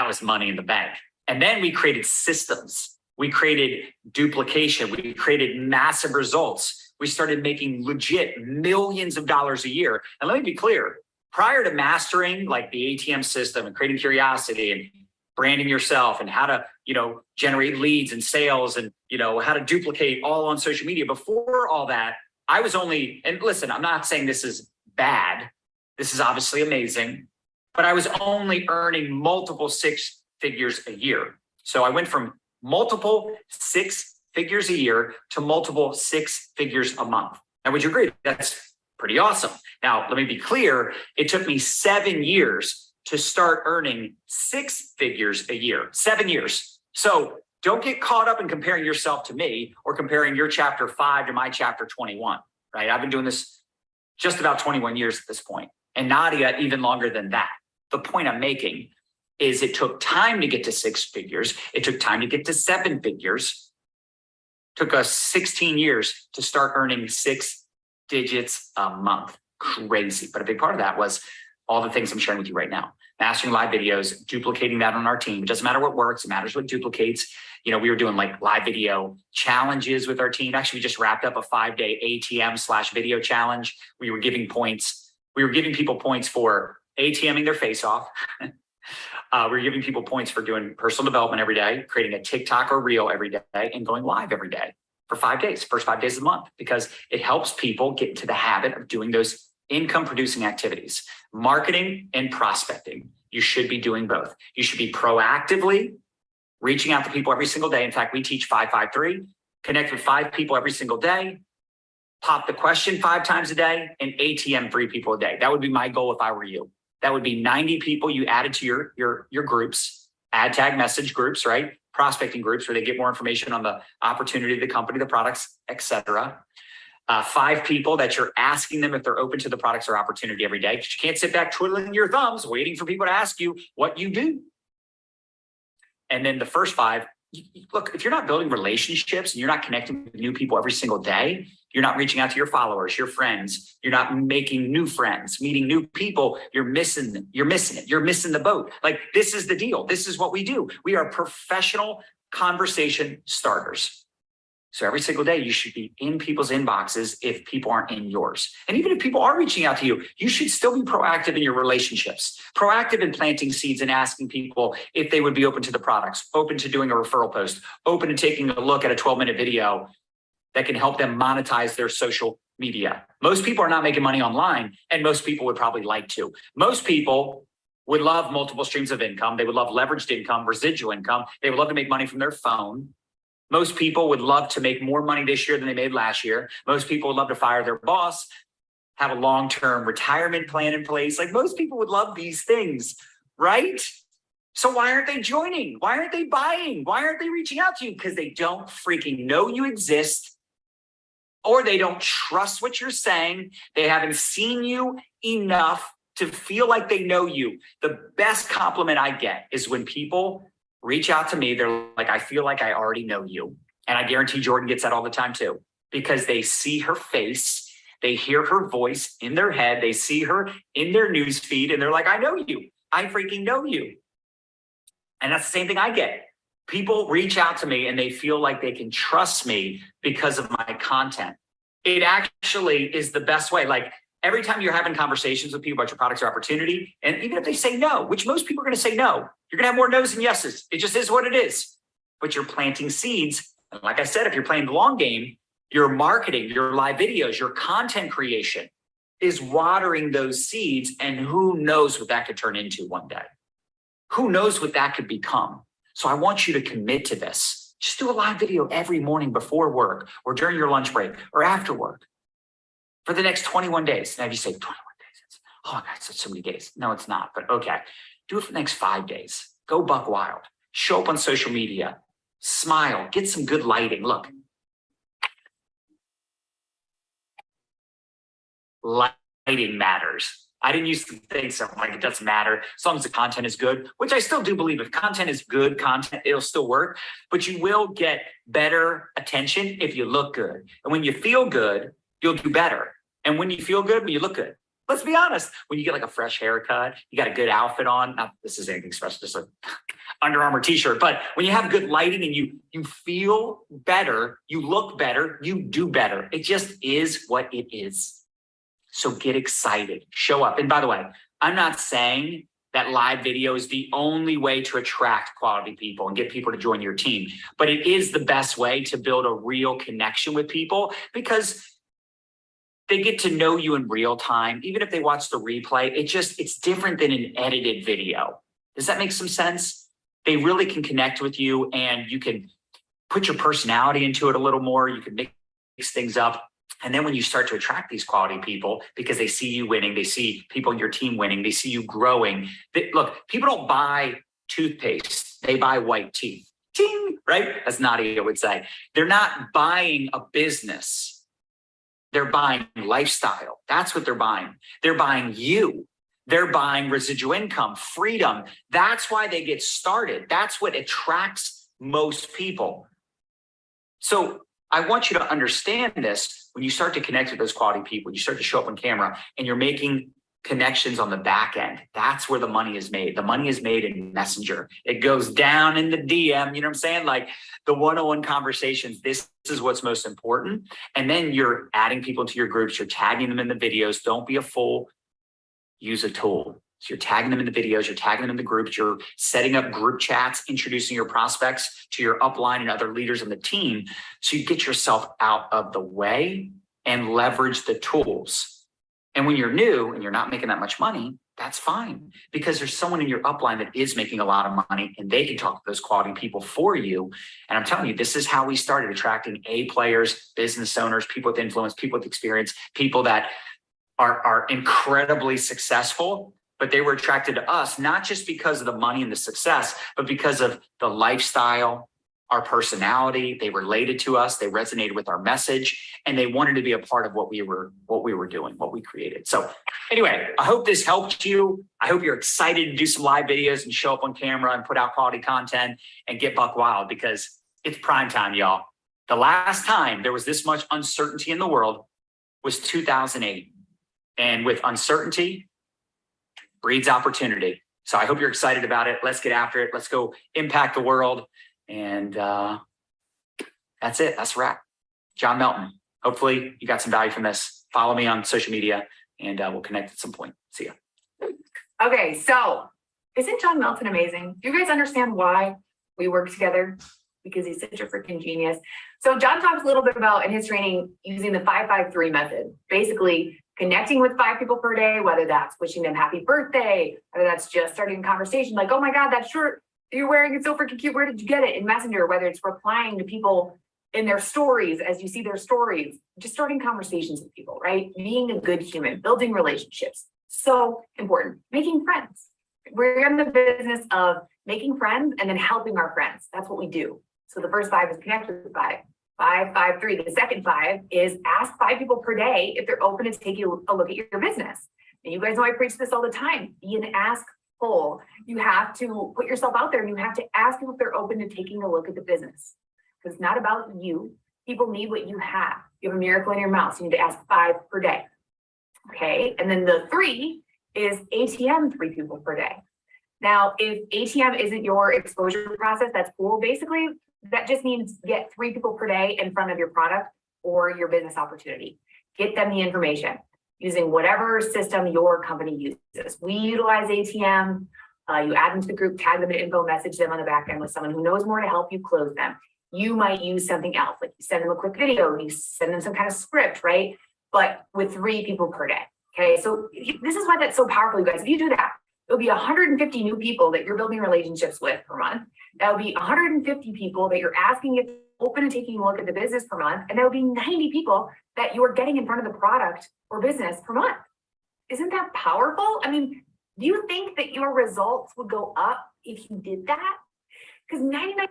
was money in the bank. And then we created systems. We created duplication. We created massive results. We started making legit millions of dollars a year. And let me be clear, prior to mastering like the ATM system and creating curiosity and branding yourself and how to, generate leads and sales and, how to duplicate all on social media, before all that, I was only, and listen, I'm not saying this is bad. This is obviously amazing, but I was only earning multiple six figures a year. So I went from multiple 6 figures a year to multiple 6 figures a month. Now, would you agree? That's pretty awesome. Now, let me be clear. It took me 7 years to start earning 6 figures a year, 7 years. So don't get caught up in comparing yourself to me or comparing your chapter 5 to my chapter 21, right? I've been doing this just about 21 years at this point, and Nadia even longer than that. The point I'm making is it took time to get to 6 figures. It took time to get to 7 figures. It took us 16 years to start earning 6 digits a month. Crazy. But a big part of that was all the things I'm sharing with you right now. Mastering live videos, duplicating that on our team. It doesn't matter what works, it matters what duplicates. We were doing like live video challenges with our team. Actually, we just wrapped up a 5-day ATM/video challenge. We were giving points. We were giving people points for ATMing their face off. We're giving people points for doing personal development every day, creating a TikTok or reel every day, and going live every day for 5 days, first 5 days of the month, because it helps people get into the habit of doing those income producing activities. Marketing and prospecting. You should be doing both. You should be proactively reaching out to people every single day. In fact, we teach 5-5-3, connect with 5 people every single day, pop the question 5 times a day, and ATM 3 people a day. That would be my goal if I were you. That would be 90 people you added to your groups, ad tag message groups, right? Prospecting groups where they get more information on the opportunity, the company, the products, etc. 5 people that you're asking them if they're open to the products or opportunity every day. Because you can't sit back twiddling your thumbs waiting for people to ask you what you do. And then the first 5, look, if you're not building relationships and you're not connecting with new people every single day, you're not reaching out to your followers, your friends, you're not making new friends, meeting new people, you're missing it. You're missing the boat. Like, this is the deal. This is what we do. We are professional conversation starters. So every single day you should be in people's inboxes if people aren't in yours. And even if people are reaching out to you, you should still be proactive in your relationships, proactive in planting seeds and asking people if they would be open to the products, open to doing a referral post, open to taking a look at a 12-minute video that can help them monetize their social media. Most people are not making money online, and most people would probably like to. Most people would love multiple streams of income. They would love leveraged income, residual income. They would love to make money from their phone. Most people would love to make more money this year than they made last year. Most people would love to fire their boss, have a long-term retirement plan in place. Like, most people would love these things, right? So why aren't they joining? Why aren't they buying? Why aren't they reaching out to you? Because they don't freaking know you exist, or they don't trust what you're saying. They haven't seen you enough to feel like they know you. The best compliment I get is when people reach out to me, they're like, I feel like I already know you. And I guarantee Jordan gets that all the time too, because they see her face, they hear her voice in their head, they see her in their news feed, and they're like, I know you. I freaking know you. And that's the same thing I get. People reach out to me and they feel like they can trust me because of my content. It actually is the best way. Like every time you're having conversations with people about your products or opportunity, and even if they say no, which most people are going to say no, you're going to have more no's than yeses. It just is what it is. But you're planting seeds. And like I said, if you're playing the long game, your marketing, your live videos, your content creation is watering those seeds. And who knows what that could turn into one day? Who knows what that could become? So I want you to commit to this. Just do a live video every morning before work or during your lunch break or after work for the next 21 days. Now, if you say 21 days, oh my God, that's so many days. No, it's not, but okay. Do it for the next 5 days. Go buck wild. Show up on social media. Smile. Get some good lighting. Look. Lighting matters. I didn't used to think so. Like it doesn't matter as long as the content is good, which I still do believe. If content is good content, it'll still work, but you will get better attention if you look good. And when you feel good, you'll do better. And when you feel good, when you look good, let's be honest, when you get like a fresh haircut, you got a good outfit on, not this is anything special, just a Under Armour t-shirt, but when you have good lighting and you feel better, you look better, you do better. It just is what it is. So get excited, show up. And by the way, I'm not saying that live video is the only way to attract quality people and get people to join your team, but it is the best way to build a real connection with people because they get to know you in real time. Even if they watch the replay, it's different than an edited video. Does that make some sense? They really can connect with you and you can put your personality into it a little more. You can mix things up. And then when you start to attract these quality people, because they see you winning, they see people in your team winning, they see you growing. Look, people don't buy toothpaste, they buy white teeth. Ting, right? As Nadia would say. They're not buying a business. They're buying lifestyle. That's what they're buying. They're buying you. They're buying residual income, freedom. That's why they get started. That's what attracts most people. So I want you to understand this. When you start to connect with those quality people, you start to show up on camera and you're making connections on the back end. That's where the money is made. The money is made in Messenger. It goes down in the DM, you know what I'm saying? Like the one-on-one conversations, this is what's most important. And then you're adding people to your groups, you're tagging them in the videos. Don't be a fool, use a tool. So you're tagging them in the videos, you're tagging them in the groups, you're setting up group chats, introducing your prospects to your upline and other leaders on the team. So you get yourself out of the way and leverage the tools. And when you're new and you're not making that much money, that's fine because there's someone in your upline that is making a lot of money and they can talk to those quality people for you. And I'm telling you, this is how we started attracting A players, business owners, people with influence, people with experience, people that are incredibly successful. But they were attracted to us, not just because of the money and the success, but because of the lifestyle, our personality. They related to us, they resonated with our message, and they wanted to be a part of what we were doing, what we created. So anyway, I hope this helped you. I hope you're excited to do some live videos and show up on camera and put out quality content and get buck wild because it's prime time, y'all. The last time there was this much uncertainty in the world was 2008. And with uncertainty, breeds opportunity. So I hope you're excited about it. Let's get after it. Let's go impact the world. And that's it. That's a wrap. John Melton. Hopefully you got some value from this. Follow me on social media and we'll connect at some point. See ya. Okay, so isn't John Melton amazing? Do you guys understand why we work together? Because he's such a freaking genius. So John talks a little bit about in his training using the 5-5-3 method. Basically, connecting with 5 people per day, whether that's wishing them happy birthday, whether that's just starting a conversation like, oh my God, that shirt you're wearing is so freaking cute. Where did you get it? In Messenger, whether it's replying to people in their stories as you see their stories, just starting conversations with people, right? Being a good human, building relationships. So important. Making friends. We're in the business of making friends and then helping our friends. That's what we do. So the first 5 is connect with 5. 5, 5, 3. The second 5 is ask 5 people per day if they're open to taking a look at your business. And you guys know I preach this all the time. Be an ask-ful. You have to put yourself out there and you have to ask people if they're open to taking a look at the business. Because it's not about you. People need what you have. You have a miracle in your mouth, so you need to ask 5 per day. Okay, and then the 3 is ATM 3 people per day. Now, if ATM isn't your exposure process, that's cool. Basically, that just means get 3 people per day in front of your product or your business opportunity. Get them the information using whatever system your company uses. We utilize ATM. You add them to the group, tag them in info, message them on the back end with someone who knows more to help you close them. You might use something else, like you send them a quick video, you send them some kind of script, right? But with 3 people per day. Okay, so this is why that's so powerful, you guys. If you do that, it'll be 150 new people that you're building relationships with per month. That'll be 150 people that you're asking if they're open and taking a look at the business per month. And that'll be 90 people that you're getting in front of the product or business per month. Isn't that powerful? I mean, do you think that your results would go up if you did that? Because 99%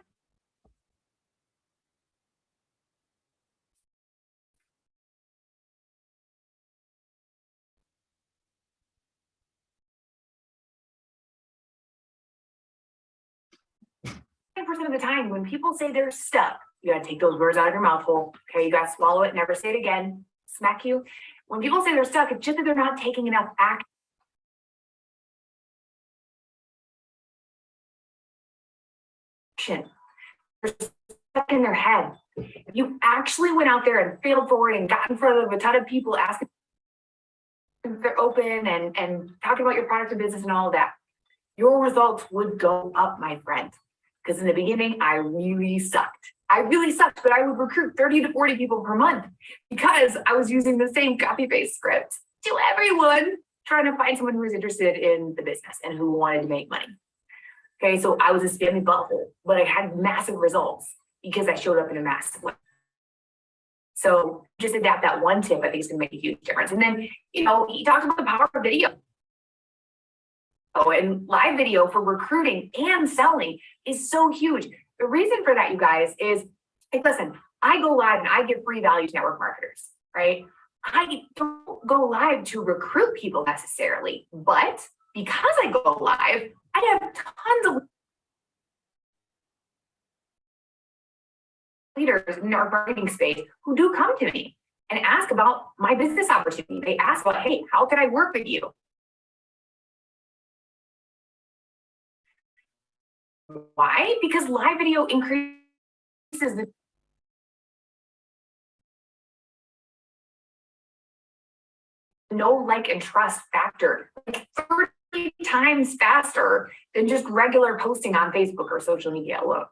of the time when people say they're stuck, you gotta take those words out of your mouth hole. Okay, you gotta swallow it, never say it again. Smack you. When people say they're stuck, it's just that they're not taking enough action. They're stuck in their head. If you actually went out there and failed forward and got in front of a ton of people asking if they're open and talking about your product and business and all of that, your results would go up, my friend. Because in the beginning, I really sucked. But I would recruit 30 to 40 people per month because I was using the same copy-paste script to everyone, trying to find someone who was interested in the business and who wanted to make money. Okay, so I was a spammy butthole, but I had massive results because I showed up in a massive way. So just adapt that one tip, I think is gonna make a huge difference. And then, you talked about the power of video. And live video for recruiting and selling is so huge. The reason for that, you guys, is, hey, listen, I go live and I give free value to network marketers, right? I don't go live to recruit people necessarily, but because I go live, I have tons of leaders in the network marketing space who do come to me and ask about my business opportunity. They ask about, hey, how can I work with you? Why? Because live video increases the know, like, and trust factor, like 30 times faster than just regular posting on Facebook or social media alone.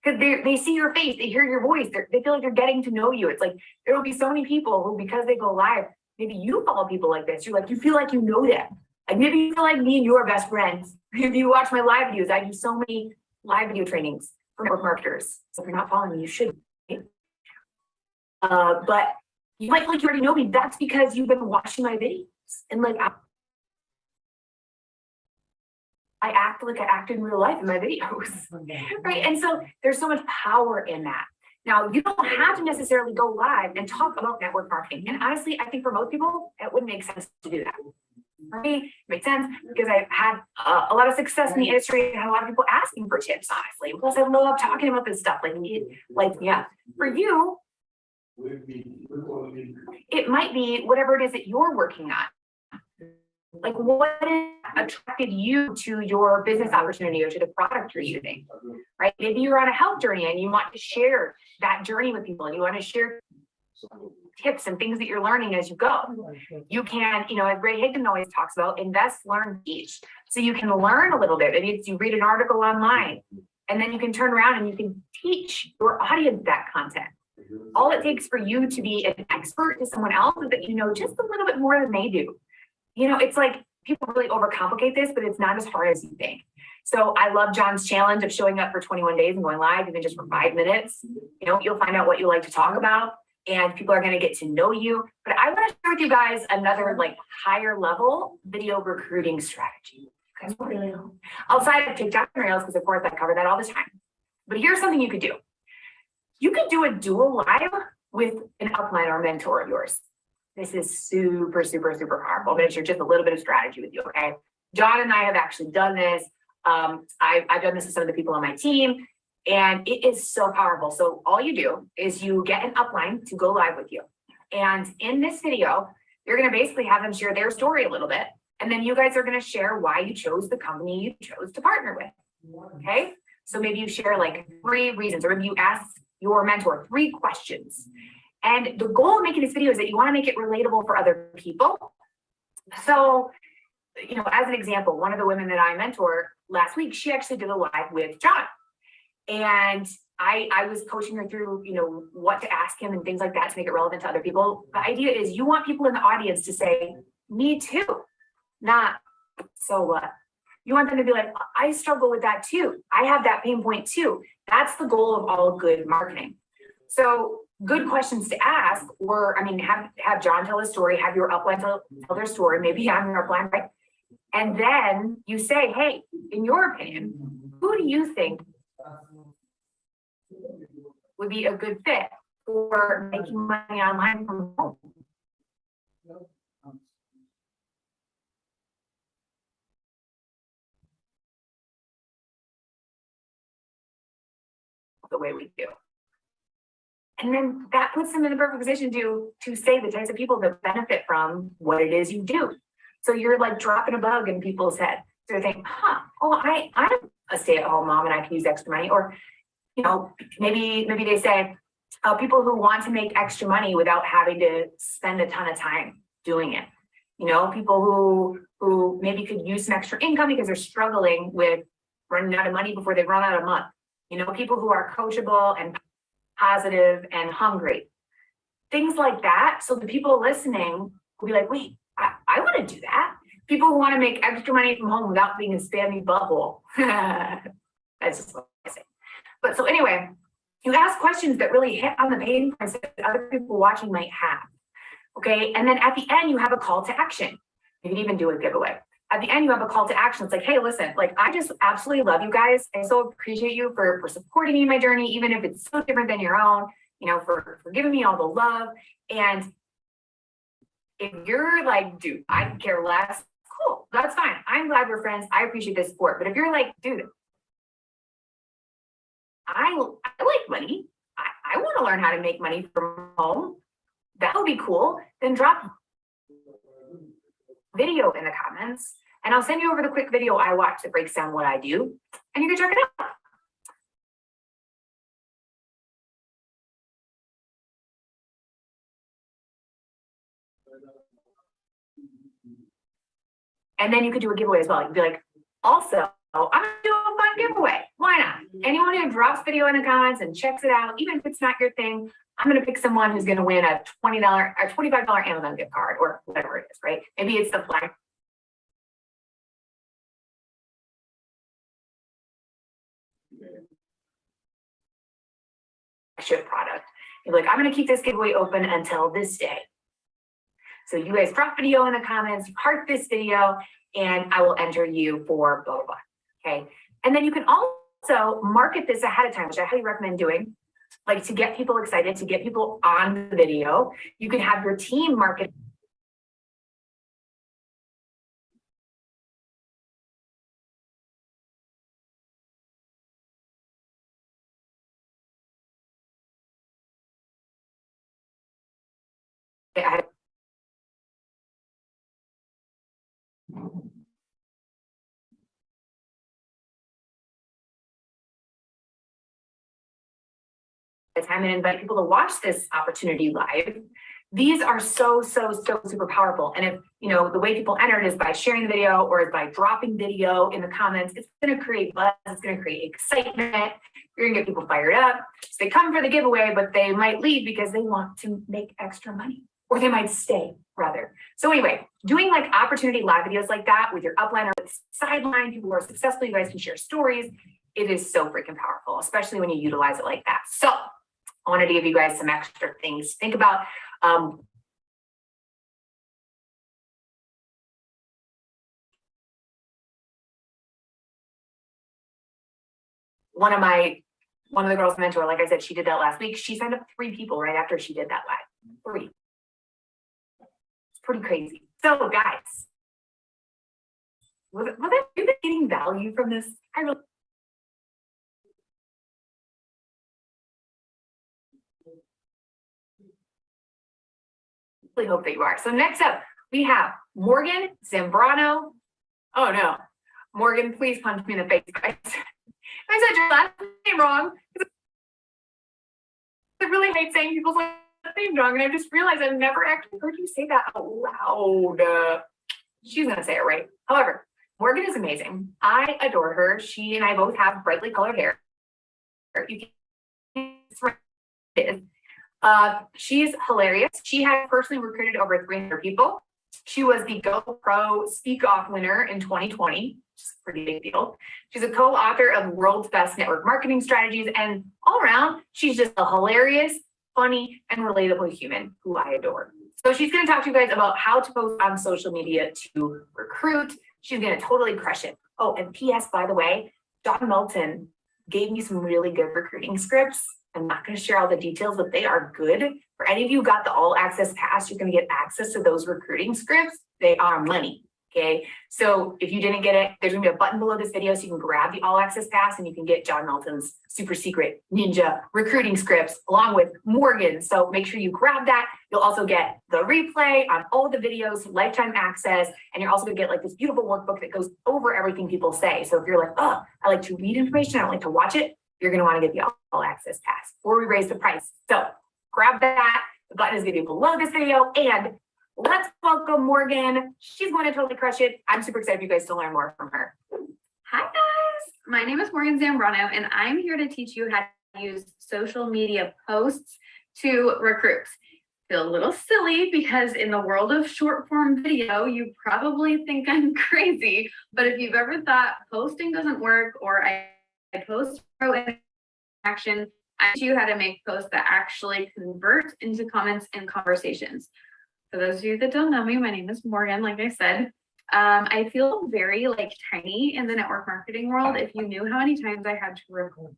Because they see your face, they hear your voice, they feel like they're getting to know you. It's like there will be so many people who, because they go live, maybe you follow people like this. You feel like you know them. Like maybe you feel like me and you are best friends. If you watch my live videos, I do so many live video trainings for network marketers. So if you're not following me, you should. But you might feel like you already know me. That's because you've been watching my videos. And like I act like I act in real life in my videos. Right? And so there's so much power in that. Now, you don't have to necessarily go live and talk about network marketing. And honestly, I think for most people, it wouldn't make sense to do that. For me, it makes sense because I've had a lot of success in the industry and had a lot of people asking for tips, honestly. Plus, I love talking about this stuff. Yeah. For you, it might be whatever it is that you're working on. Like, what attracted you to your business opportunity or to the product you're using, right? Maybe you're on a health journey and you want to share that journey with people and you want to share tips and things that you're learning as you go. You can, as Ray Higgin always talks about, invest, learn, teach. So you can learn a little bit. Maybe it's you read an article online and then you can turn around and you can teach your audience that content. All it takes for you to be an expert to someone else is that you know just a little bit more than they do. It's like people really overcomplicate this, but it's not as hard as you think. So I love John's challenge of showing up for 21 days and going live, even just for 5 minutes. You'll find out what you like to talk about and people are going to get to know you. But I want to share with you guys another higher level video recruiting strategy, Outside of TikTok and Reels, because of course I cover that all the time. But here's something you could do. You could do a dual live with an upline or mentor of yours. This is super, super, super powerful. I'm going to share just a little bit of strategy with you, okay? John and I have actually done this. I've done this with some of the people on my team, and it is so powerful. So all you do is you get an upline to go live with you. And in this video, you're going to basically have them share their story a little bit. And then you guys are going to share why you chose the company you chose to partner with. Okay. So maybe you share like 3 reasons, or maybe you ask your mentor 3 questions. And the goal of making this video is that you want to make it relatable for other people. So, you know, as an example, one of the women that I mentor last week, she actually did a live with John. And I was coaching her through, you know, what to ask him and things like that to make it relevant to other people. The idea is you want people in the audience to say, me too, not so what. You want them to be like, I struggle with that too. I have that pain point too. That's the goal of all good marketing. So good questions to ask were, I mean, have John tell his story, have your upline tell their story. Maybe I'm your upline, right? And then you say, hey, in your opinion, who do you think would be a good fit for making money online from home? The way we do. And then that puts them in the perfect position to say the types of people that benefit from what it is you do. So you're like dropping a bug in people's head. So they're thinking, I'm a stay-at-home mom and I can use extra money. Or, you know, maybe they say, people who want to make extra money without having to spend a ton of time doing it. You know, people who maybe could use some extra income because they're struggling with running out of money before they run out of month. You know, people who are coachable and positive and hungry, things like that. So the people listening will be like, wait, I want to do that. People who want to make extra money from home without being a spammy bubble. That's just what I say. But so anyway, you ask questions that really hit on the pain points that other people watching might have. Okay. And then at the end, you have a call to action. You can even do a giveaway. At the end, you have a call to action. It's like, hey, listen, like, I just absolutely love you guys. I so appreciate you for supporting me in my journey, even if it's so different than your own, you know, for giving me all the love. And if you're like, dude, I care less, cool, that's fine. I'm glad we're friends. I appreciate the support. But if you're like, dude, I like money. I want to learn how to make money from home. That would be cool. Then drop video in the comments, and I'll send you over the quick video I watch that breaks down what I do, and you can check it out. And then you could do a giveaway as well. You could be like, also, I'm gonna do a fun giveaway. Why not? Anyone who drops video in the comments and checks it out, even if it's not your thing, I'm going to pick someone who's going to win a $20 or $25 Amazon gift card or whatever it is, right? Maybe it's the flag. Product. You're like, I'm going to keep this giveaway open until this day. So you guys drop video in the comments, heart this video, and I will enter you for blah, blah, blah. Okay. And then you can also market this ahead of time, which I highly recommend doing. Like, to get people excited, to get people on the video, you can have your team market. Time and invite people to watch this opportunity live. These are so super powerful. And if, you know, the way people enter it is by sharing the video or by dropping video in the comments, it's going to create buzz, it's going to create excitement. You're going to get people fired up. So they come for the giveaway, but they might leave because they want to make extra money, or they might stay rather. So anyway, doing like opportunity live videos like that with your upline or sideline, people who are successful, you guys can share stories. It is so freaking powerful, especially when you utilize it like that. So I wanted to give you guys some extra things to think about. one of the girls mentor, like I said, she did that last week. She signed up 3 people right after she did that live. 3. It's pretty crazy. So guys, was you getting value from this? I really hope that you are. So next up, we have Morgan Zambrano. Oh no, Morgan, please punch me in the face, guys. I said your last name wrong. I really hate saying people's last names wrong, and I just realized I've never actually heard you say that out loud. She's gonna say it right. However, Morgan is amazing. I adore her. She and I both have brightly colored hair. You can she's hilarious. She has personally recruited over 300 people. She was the GoPro Speak Off winner in 2020, which is a pretty big deal. She's a co-author of World's Best Network Marketing Strategies, and all around, she's just a hilarious, funny, and relatable human who I adore. So she's going to talk to you guys about how to post on social media to recruit. She's going to totally crush it. Oh, and P.S. by the way, John Melton gave me some really good recruiting scripts. I'm not going to share all the details, but they are good. For any of you who got the all access pass, you're going to get access to those recruiting scripts. They are money. Okay. So if you didn't get it, there's going to be a button below this video so you can grab the all access pass and you can get John Melton's super secret ninja recruiting scripts along with Morgan. So make sure you grab that. You'll also get the replay on all the videos, lifetime access, and you're also going to get like this beautiful workbook that goes over everything people say. So if you're like, oh, I like to read information, I don't like to watch it, you're going to want to get the all access pass before we raise the price. So grab that. The button is going to be below this video, and let's welcome Morgan. She's going to totally crush it. I'm super excited for you guys to learn more from her. Hi guys, my name is Morgan Zambrano, and I'm here to teach you how to use social media posts to recruit. Feel a little silly because in the world of short form video, you probably think I'm crazy, but if you've ever thought posting doesn't work or I post pro action, I teach you how to make posts that actually convert into comments and conversations. For those of you that don't know me, my name is Morgan, like I said. I feel very like tiny in the network marketing world. If you knew how many times I had to record.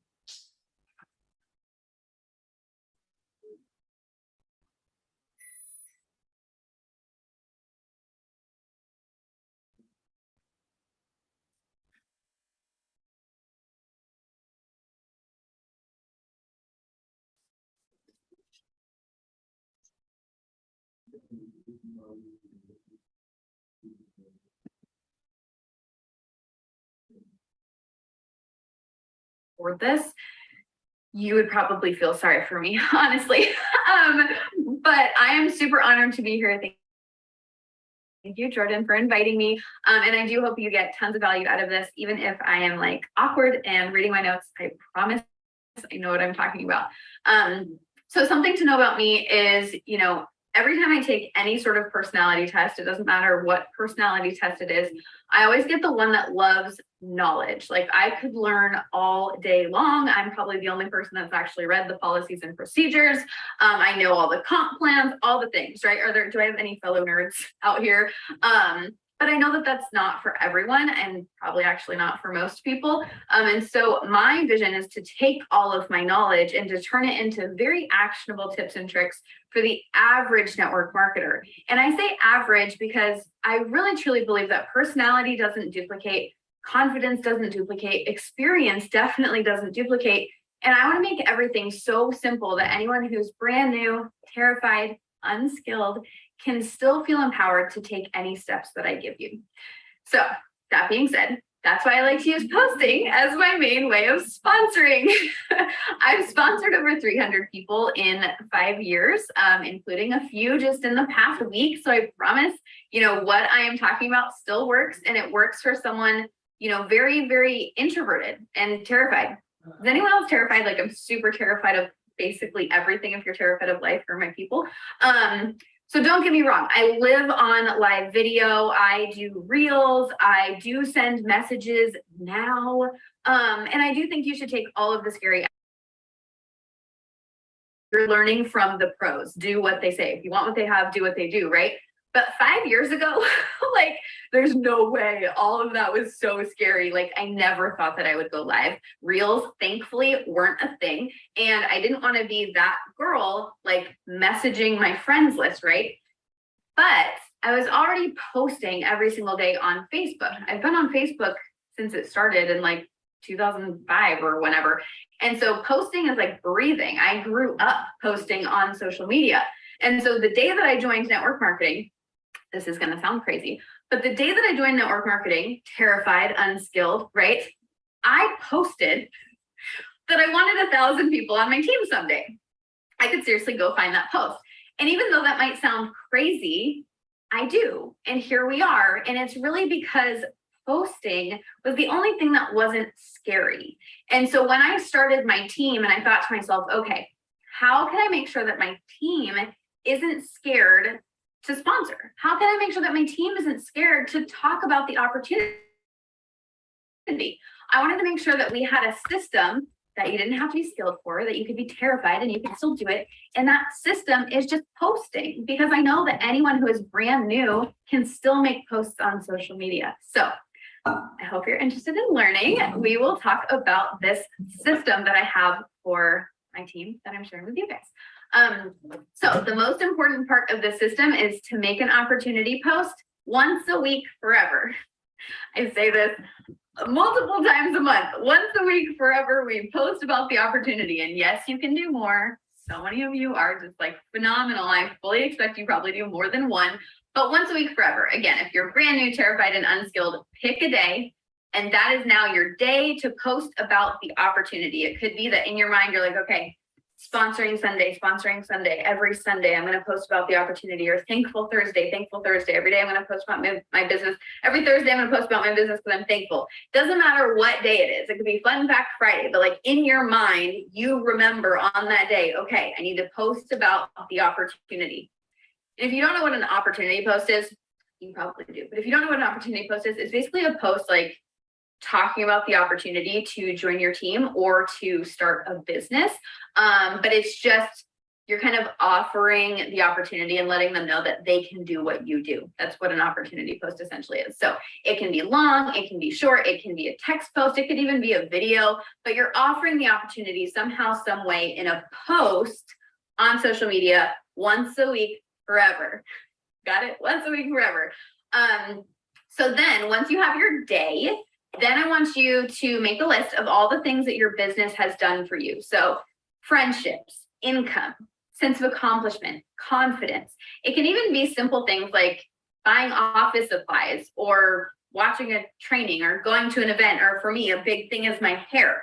For this, you would probably feel sorry for me, honestly. But I am super honored to be here. Thank you, Jordan, for inviting me. And I do hope you get tons of value out of this, even if I am like awkward and reading my notes. I promise I know what I'm talking about. So something to know about me is, you know, every time I take any sort of personality test, it doesn't matter what personality test it is, I always get the one that loves knowledge. Like I could learn all day long. I'm probably the only person that's actually read the policies and procedures. I know all the comp plans, all the things, right? Do I have any fellow nerds out here? But I know that that's not for everyone and probably actually not for most people. And so my vision is to take all of my knowledge and to turn it into very actionable tips and tricks for the average network marketer. And I say average because I really truly believe that personality doesn't duplicate, confidence doesn't duplicate, experience definitely doesn't duplicate. And I want to make everything so simple that anyone who's brand new, terrified, unskilled, can still feel empowered to take any steps that I give you. So that being said, that's why I like to use posting as my main way of sponsoring. I've sponsored over 300 people in 5 years, including a few just in the past week. So I promise, you know, what I am talking about still works, and it works for someone, you know, very, very introverted and terrified. Is anyone else terrified? Like I'm super terrified of basically everything. If you're terrified of life, for my people. So don't get me wrong, I live on live video, I do reels, I do send messages now, and I do think you should take all of the scary. You're learning from the pros, do what they say. If you want what they have, do what they do, right? But 5 years ago, like there's no way, all of that was so scary. Like I never thought that I would go live. Reels thankfully weren't a thing. And I didn't want to be that girl like messaging my friends list, right? But I was already posting every single day on Facebook. I've been on Facebook since it started in like 2005 or whenever. And so posting is like breathing. I grew up posting on social media. And so the day that I joined network marketing, this is going to sound crazy, but the day that I joined network marketing, terrified, unskilled, right? I posted that I wanted 1,000 people on my team someday. I could seriously go find that post. And even though that might sound crazy, I do. And here we are. And it's really because posting was the only thing that wasn't scary. And so when I started my team and I thought to myself, okay, how can I make sure that my team isn't scared to sponsor? How can I make sure that my team isn't scared to talk about the opportunity? I wanted to make sure that we had a system that you didn't have to be skilled for, that you could be terrified and you can still do it. And that system is just posting, because I know that anyone who is brand new can still make posts on social media. So I hope you're interested in learning. We will talk about this system that I have for my team that I'm sharing with you guys. So the most important part of the system is to make an opportunity post once a week forever. I say this multiple times a month. Once a week forever, we post about the opportunity. And yes, you can do more. So many of you are just like phenomenal. I fully expect you probably do more than one, but once a week forever. Again, if you're brand new, terrified, and unskilled, pick a day. And that is now your day to post about the opportunity. It could be that in your mind, you're like, okay, sponsoring Sunday, every Sunday, I'm going to post about the opportunity, or thankful Thursday. Every day I'm going to post about my business. Every Thursday I'm going to post about my business because I'm thankful. Doesn't matter what day it is. It could be Fun Fact Friday, but like in your mind, you remember on that day, okay, I need to post about the opportunity. And if you don't know what an opportunity post is, you probably do. But if you don't know what an opportunity post is, it's basically a post like talking about the opportunity to join your team or to start a business. But it's just, you're kind of offering the opportunity and letting them know that they can do what you do. That's what an opportunity post essentially is. So it can be long, it can be short, it can be a text post, it could even be a video, but you're offering the opportunity somehow, some way in a post on social media once a week forever. Got it? Once a week forever. So then once you have your day, then I want you to make a list of all the things that your business has done for you. So friendships, income, sense of accomplishment, confidence. It can even be simple things like buying office supplies or watching a training or going to an event. Or for me, a big thing is my hair.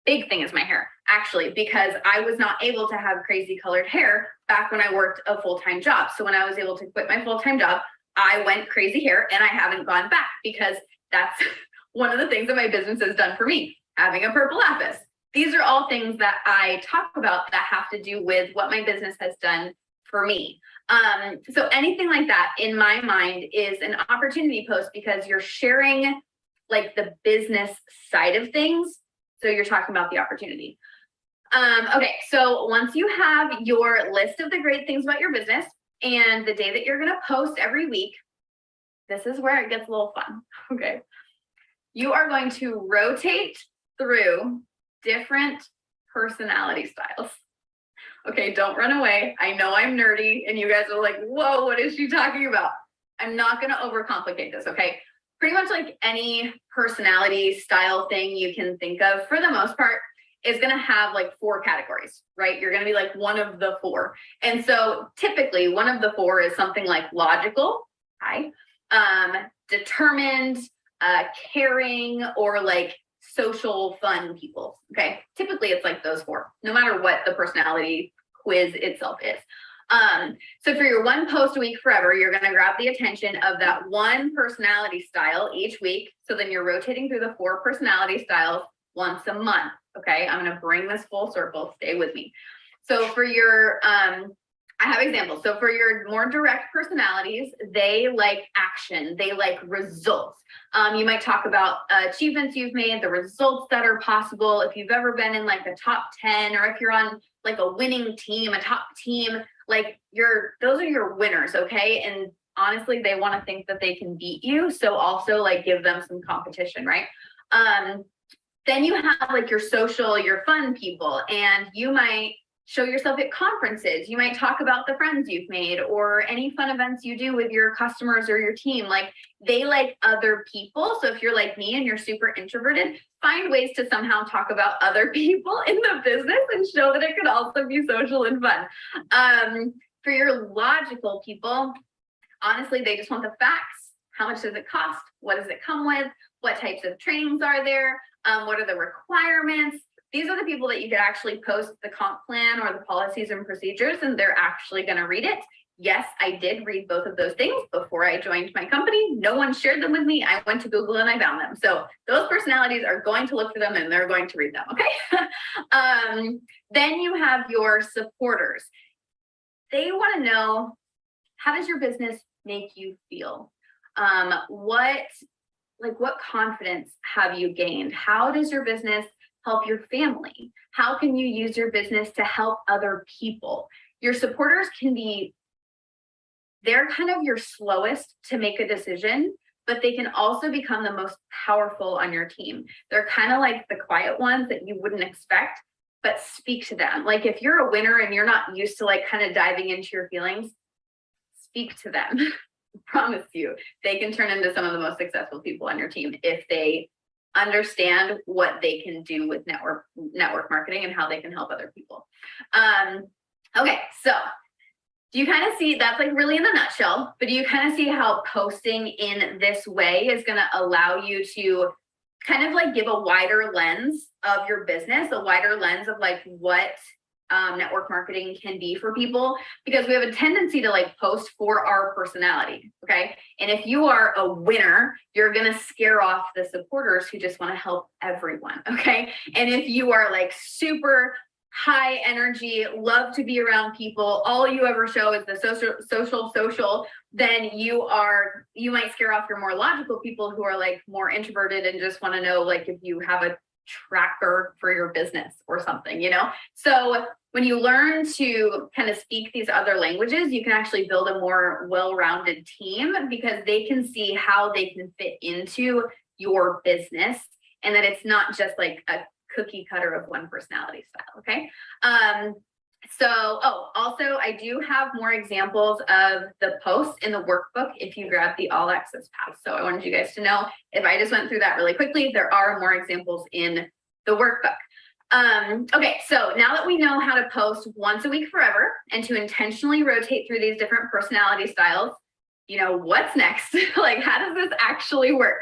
Big thing is my hair, actually, because I was not able to have crazy colored hair back when I worked a full-time job. So when I was able to quit my full-time job, I went crazy hair and I haven't gone back, because that's one of the things that my business has done for me, having a purple office. These are all things that I talk about that have to do with what my business has done for me. So anything like that in my mind is an opportunity post, because you're sharing like the business side of things. So you're talking about the opportunity. Okay, so once you have your list of the great things about your business and the day that you're gonna post every week, this is where it gets a little fun, okay? You are going to rotate through different personality styles. Okay, don't run away. I know I'm nerdy and you guys are like, whoa, what is she talking about? I'm not gonna overcomplicate this, okay? Pretty much like any personality style thing you can think of, for the most part, is gonna have like 4 categories, right? You're gonna be like one of the 4. And so typically one of the 4 is something like logical, determined, caring, or like social fun people, okay? Typically it's like those 4, no matter what the personality quiz itself is. So for your one post a week forever, you're gonna grab the attention of that one personality style each week. So then you're rotating through the 4 personality styles once a month, okay? I'm gonna bring this full circle, stay with me. So for your, I have examples. So for your more direct personalities, they like action, they like results. You might talk about achievements you've made, the results that are possible. If you've ever been in like the top 10, or if you're on like a winning team, a top team, Like those are your winners, okay? And honestly, they want to think that they can beat you. So also like give them some competition, right? Then you have like your social, your fun people, and you might show yourself at conferences. You might talk about the friends you've made or any fun events you do with your customers or your team. Like they like other people. So if you're like me and you're super introverted, find ways to somehow talk about other people in the business and show that it could also be social and fun. For your logical people, honestly, they just want the facts. How much does it cost? What does it come with? What types of trainings are there? What are the requirements? These are the people that you could actually post the comp plan or the policies and procedures, and they're actually going to read it. Yes, I did read both of those things before I joined my company. No one shared them with me. I went to Google and I found them. So those personalities are going to look for them and they're going to read them. Okay. Then you have your supporters. They want to know, how does your business make you feel? What confidence have you gained? How does your business help your family? How can you use your business to help other people? Your supporters they're kind of your slowest to make a decision, but they can also become the most powerful on your team. They're kind of like the quiet ones that you wouldn't expect, but speak to them. Like if you're a winner and you're not used to like kind of diving into your feelings, speak to them. I promise you, they can turn into some of the most successful people on your team if they understand what they can do with network marketing and how they can help other people. Okay, so do you kind of see, that's like really in a nutshell, but do you kind of see how posting in this way is going to allow you to kind of like give a wider lens of your business, a wider lens of like what network marketing can be for people? Because we have a tendency to like post for our personality. Okay. And if you are a winner, you're going to scare off the supporters who just want to help everyone. Okay. And if you are like super high energy, love to be around people, all you ever show is the social, then you might scare off your more logical people who are like more introverted and just want to know like if you have a tracker for your business or something, you know? So when you learn to kind of speak these other languages, you can actually build a more well-rounded team because they can see how they can fit into your business and that it's not just like a cookie cutter of one personality style. Okay. Also I do have more examples of the posts in the workbook if you grab the all access pass. So I wanted you guys to know, if I just went through that really quickly, there are more examples in the workbook. Okay, so now that we know how to post once a week forever and to intentionally rotate through these different personality styles, you know, what's next? Like, how does this actually work?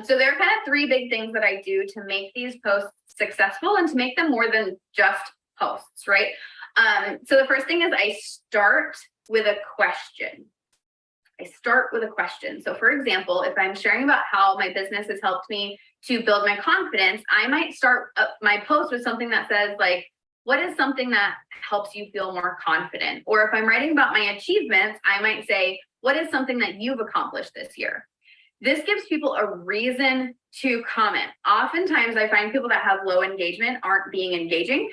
So there are kind of three big things that I do to make these posts successful and to make them more than just posts, right? So the first thing is I start with a question. So for example, if I'm sharing about how my business has helped me to build my confidence, I might start my post with something that says like, what is something that helps you feel more confident? Or if I'm writing about my achievements, I might say, what is something that you've accomplished this year? This gives people a reason to comment. Oftentimes I find people that have low engagement aren't being engaging.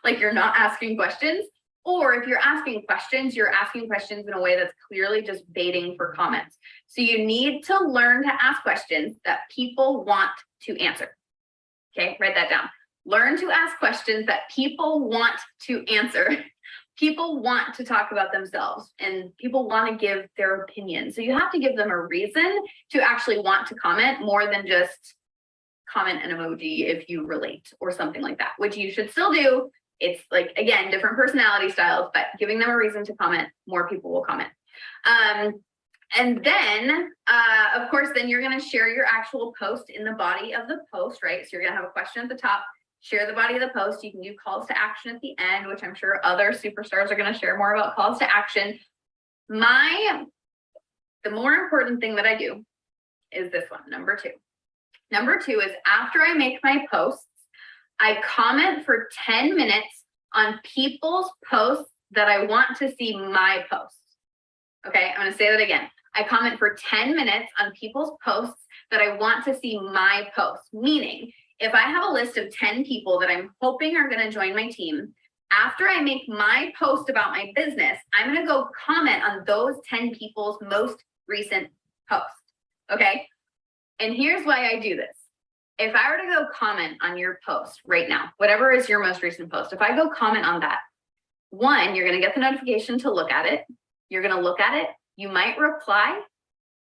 Like you're not asking questions, or if you're asking questions in a way that's clearly just baiting for comments. So you need to learn to ask questions that people want to answer. Okay, write that down. Learn to ask questions that people want to answer. People want to talk about themselves and people want to give their opinion. So you have to give them a reason to actually want to comment more than just comment an emoji if you relate or something like that, which you should still do. It's like, again, different personality styles, but giving them a reason to comment, more people will comment. And then, of course, then you're going to share your actual post in the body of the post, right? So you're going to have a question at the top, share the body of the post. You can do calls to action at the end, which I'm sure other superstars are going to share more about calls to action. The more important thing that I do is this one, number 2. Number 2 is after I make my posts, I comment for 10 minutes on people's posts that I want to see my posts. Okay, I'm going to say that again. I comment for 10 minutes on people's posts that I want to see my posts. Meaning, if I have a list of 10 people that I'm hoping are going to join my team, After I make my post about my business, I'm going to go comment on those 10 people's most recent posts. Okay. And here's why I do this. If I were to go comment on your post right now, whatever is your most recent post, if I go comment on that, one, you're going to get the notification to look at it. You're going to look at it. You might reply,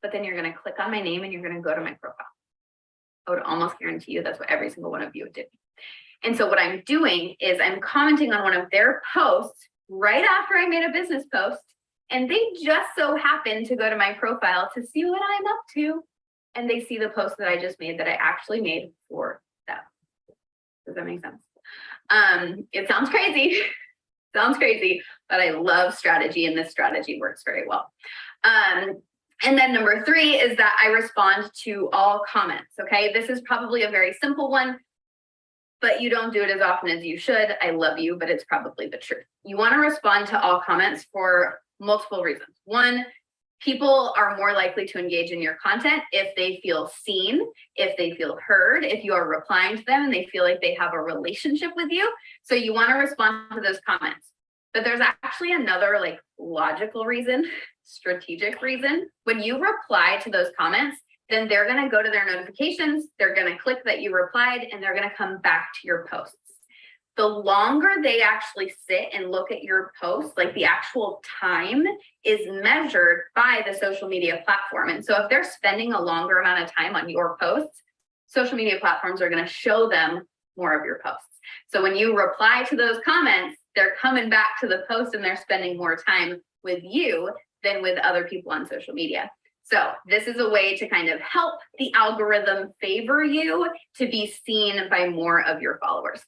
but then you're going to click on my name and you're going to go to my profile. I would almost guarantee you that's what every single one of you did. And so what I'm doing is I'm commenting on one of their posts right after I made a business post, and they just so happen to go to my profile to see what I'm up to. And they see the post that I just made that I actually made for them. Does that make sense? It sounds crazy. Sounds crazy, but I love strategy, and this strategy works very well. And then number 3 is that I respond to all comments. Okay, this is probably a very simple one, but you don't do it as often as you should. I love you, but it's probably the truth. You want to respond to all comments for multiple reasons. One, people are more likely to engage in your content if they feel seen, if they feel heard, if you are replying to them and they feel like they have a relationship with you. So you want to respond to those comments. But there's actually another like logical reason, strategic reason. When you reply to those comments, then they're going to go to their notifications, they're going to click that you replied, and they're going to come back to your posts. The longer they actually sit and look at your posts, like the actual time is measured by the social media platform. And so if they're spending a longer amount of time on your posts, social media platforms are going to show them more of your posts. So when you reply to those comments, they're coming back to the post and they're spending more time with you than with other people on social media. So this is a way to kind of help the algorithm favor you to be seen by more of your followers.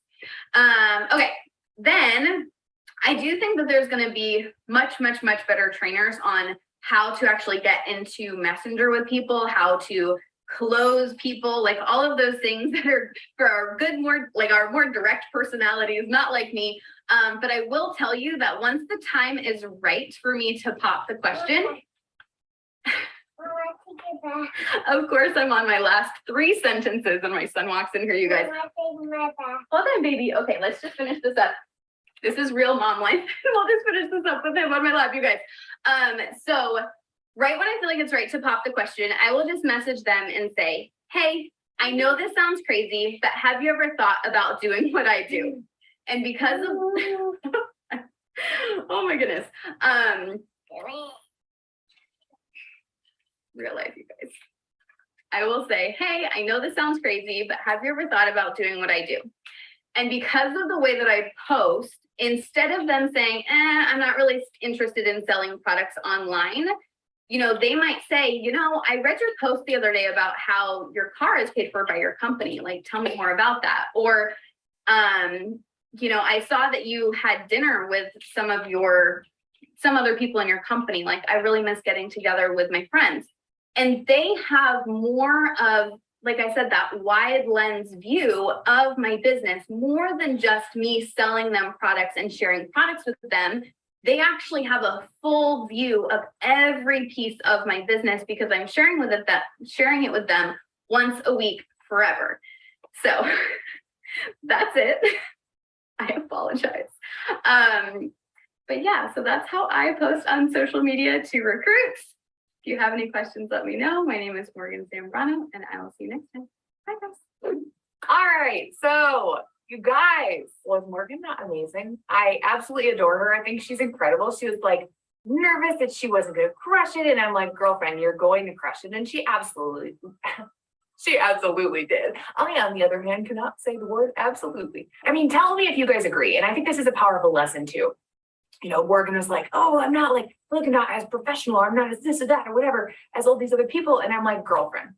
Okay, then I do think that there's going to be much better trainers on how to actually get into Messenger with people, how to close people, like all of those things that are for our good, more like our more direct personalities, not like me. But I will tell you that once the time is right for me to pop the question, of course, I'm on my last 3 sentences and my son walks in here, you guys. Hold on, baby. Okay, let's just finish this up. This is real mom life. We'll just finish this up with him on my lap, you guys. So right when I feel like it's right to pop the question, I will just message them and say, hey, I know this sounds crazy, but have you ever thought about doing what I do? And because of, oh my goodness. Real life, you guys. I will say, hey, I know this sounds crazy, but have you ever thought about doing what I do? And because of the way that I post, instead of them saying, I'm not really interested in selling products online, you know, they might say, you know, I read your post the other day about how your car is paid for by your company. Like, tell me more about that. Or, you know, I saw that you had dinner with some other people in your company. Like, I really miss getting together with my friends. And they have more of, like I said, that wide lens view of my business, more than just me selling them products and sharing products with them. They actually have a full view of every piece of my business because I'm sharing it with them once a week forever. So that's it. I apologize. But yeah, so that's how I post on social media to recruits. If you have any questions, let me know. My name is Morgan Zambrano, and I will see you next time. Bye, guys. All right, so you guys, was Morgan not amazing? I absolutely adore her. I think she's incredible. She was like nervous that she wasn't going to crush it, and I'm like, girlfriend, you're going to crush it, and she absolutely did. I, on the other hand, cannot say the word absolutely. I mean, tell me if you guys agree, and I think this is a powerful lesson too. You know, Morgan was like, oh, I'm not like, look, I'm not as professional, or I'm not as this or that or whatever as all these other people. And I'm like, girlfriend,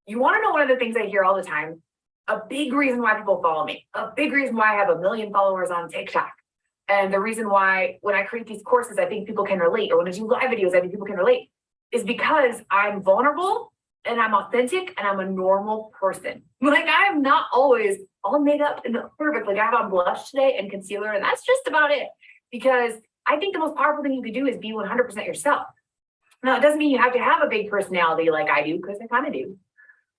you want to know one of the things I hear all the time? A big reason why people follow me, a big reason why I have 1 million followers on TikTok. And the reason why when I create these courses, I think people can relate, or when I do live videos, I think people can relate, is because I'm vulnerable and I'm authentic and I'm a normal person. Like, I'm not always all made up and perfect. Like, I have on blush today and concealer, and that's just about it. Because I think the most powerful thing you could do is be 100% yourself. Now, it doesn't mean you have to have a big personality like I do, because I kind of do.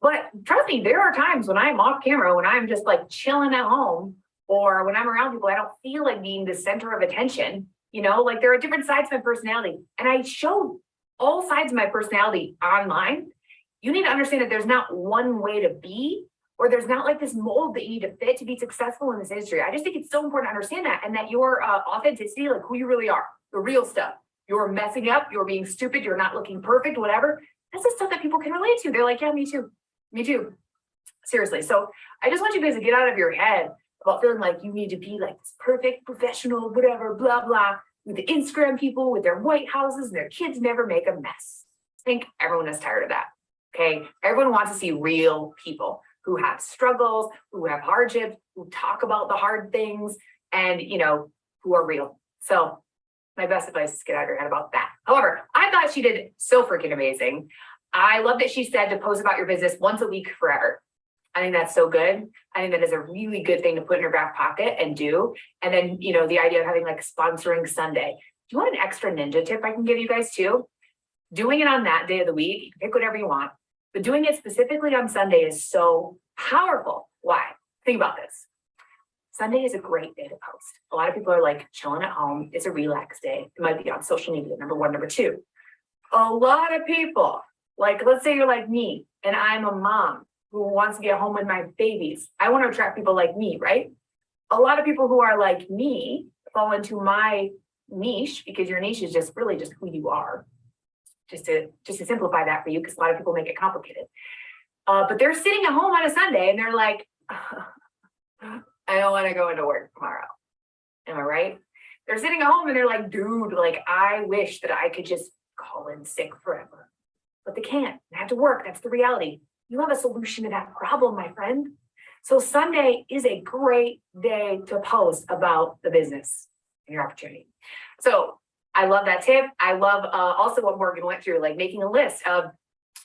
But trust me, there are times when I'm off camera, when I'm just like chilling at home, Or when I'm around people, I don't feel like being the center of attention. You know, like there are different sides to my personality, and I show all sides of my personality online. You need to understand that there's not one way to be, or there's not like this mold that you need to fit to be successful in this industry. I just think it's so important to understand that, and that your authenticity, like who you really are, the real stuff. You're messing up, you're being stupid, you're not looking perfect, whatever. That's the stuff that people can relate to. They're like, yeah, me too. Me too. Seriously. So I just want you guys to get out of your head about feeling like you need to be like this perfect professional, whatever, blah, blah, with the Instagram people with their white houses and their kids never make a mess. I think everyone is tired of that. Okay. Everyone wants to see real people who have struggles, who have hardships, who talk about the hard things, and, you know, who are real. So my best advice is get out of your head about that. However, I thought she did so freaking amazing. I love that she said to post about your business once a week forever. I think that's so good. I think that is a really good thing to put in your back pocket and do. And then, you know, the idea of having like sponsoring Sunday. Do you want an extra ninja tip I can give you guys too? Doing it on that day of the week, you can pick whatever you want, but doing it specifically on Sunday is so powerful. Why? Think about this. Sunday is a great day to post. A lot of people are like chilling at home. It's a relaxed day. It might be on social media, number one. Number two, a lot of people, like, let's say you're like me and I'm a mom who wants to get home with my babies. I want to attract people like me, right? A lot of people who are like me fall into my niche, because your niche is just really just who you are. Just to simplify that for you, because a lot of people make it complicated. But they're sitting at home on a Sunday and they're like, I don't want to go into work tomorrow. Am I right? They're sitting at home and they're like, dude, like, I wish that I could just call in sick forever. But they can't. They have to work. That's the reality. You have a solution to that problem, my friend. So Sunday is a great day to post about the business and your opportunity. So I love that tip. I love also what Morgan went through, like making a list of,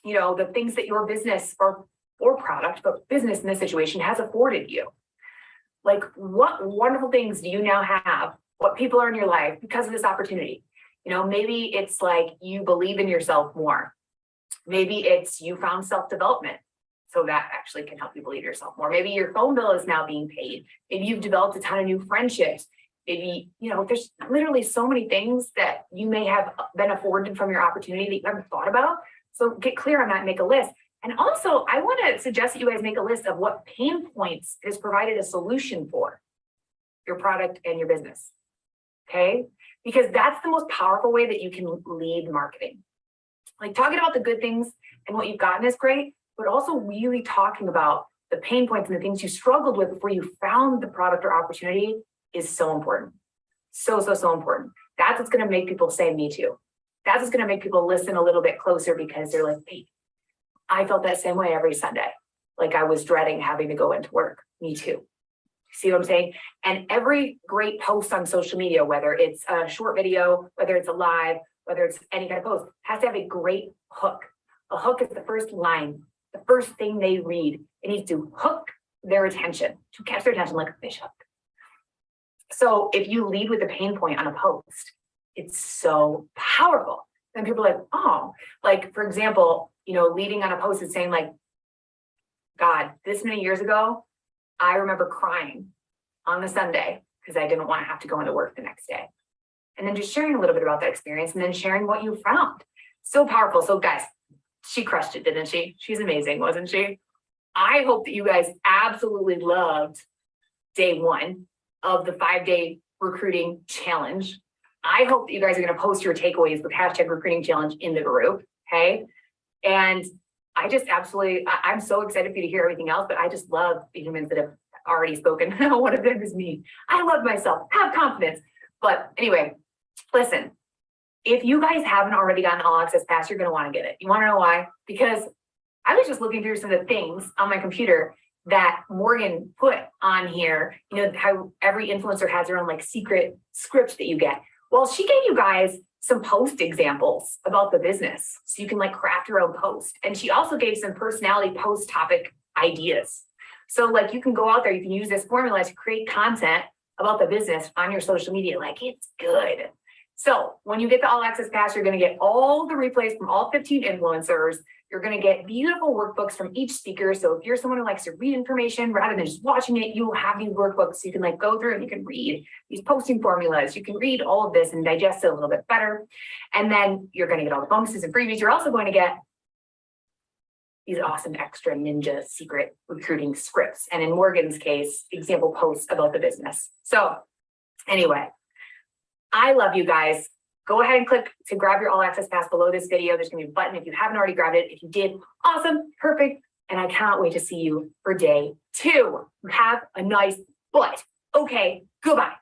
you know, the things that your business or product, but business in this situation has afforded you. Like, what wonderful things do you now have? What people are in your life because of this opportunity? You know, maybe it's like you believe in yourself more. Maybe it's you found self-development, so that actually can help you believe yourself more. Maybe your phone bill is now being paid. Maybe you've developed a ton of new friendships. Maybe, you know, there's literally so many things that you may have been afforded from your opportunity that you haven't thought about. So get clear on that and make a list. And also, I want to suggest that you guys make a list of what pain points is provided a solution for your product and your business. Okay? Because that's the most powerful way that you can lead marketing. Like, talking about the good things and what you've gotten is great, but also really talking about the pain points and the things you struggled with before you found the product or opportunity is so important. So important. That's what's going to make people say me too. That's what's going to make people listen a little bit closer, because they're like, hey, I felt that same way every Sunday. Like, I was dreading having to go into work. Me too. See what I'm saying? And every great post on social media, whether it's a short video, whether it's a live, whether it's any kind of post, has to have a great hook. A hook is the first line, the first thing they read. It needs to hook their attention, to catch their attention like a fish hook. So if you lead with a pain point on a post, it's so powerful. Then people are like, oh, like, for example, you know, leading on a post and saying like, God, this many years ago, I remember crying on the Sunday because I didn't want to have to go into work the next day. And then just sharing a little bit about that experience and then sharing what you found. So powerful. So guys, she crushed it, didn't she? She's amazing, wasn't she? I hope that you guys absolutely loved day one of the 5-day recruiting challenge. I hope that you guys are going to post your takeaways with hashtag recruiting challenge in the group. Okay. And I just absolutely, I'm so excited for you to hear everything else, but I just love the humans that have already spoken. One of them is me. I love myself, have confidence. But anyway, listen, if you guys haven't already gotten All Access Pass, you're going to want to get it. You want to know why? Because I was just looking through some of the things on my computer that Morgan put on here, you know, how every influencer has their own like secret script that you get. Well, she gave you guys some post examples about the business, so you can like craft your own post. And she also gave some personality post topic ideas. So like, you can go out there, you can use this formula to create content about the business on your social media. Like, it's good. So when you get the all access pass, you're going to get all the replays from all 15 influencers. You're going to get beautiful workbooks from each speaker. So if you're someone who likes to read information rather than just watching it, you will have these workbooks. So you can like go through and you can read these posting formulas. You can read all of this and digest it a little bit better. And then you're going to get all the bonuses and freebies. You're also going to get these awesome extra ninja secret recruiting scripts. And in Morgan's case, example posts about the business. So anyway, I love you guys. Go ahead and click to grab your all access pass below this video. There's gonna be a button if you haven't already grabbed it. If you did, awesome, perfect. And I cannot wait to see you for day 2. Have a nice butt. Okay, goodbye.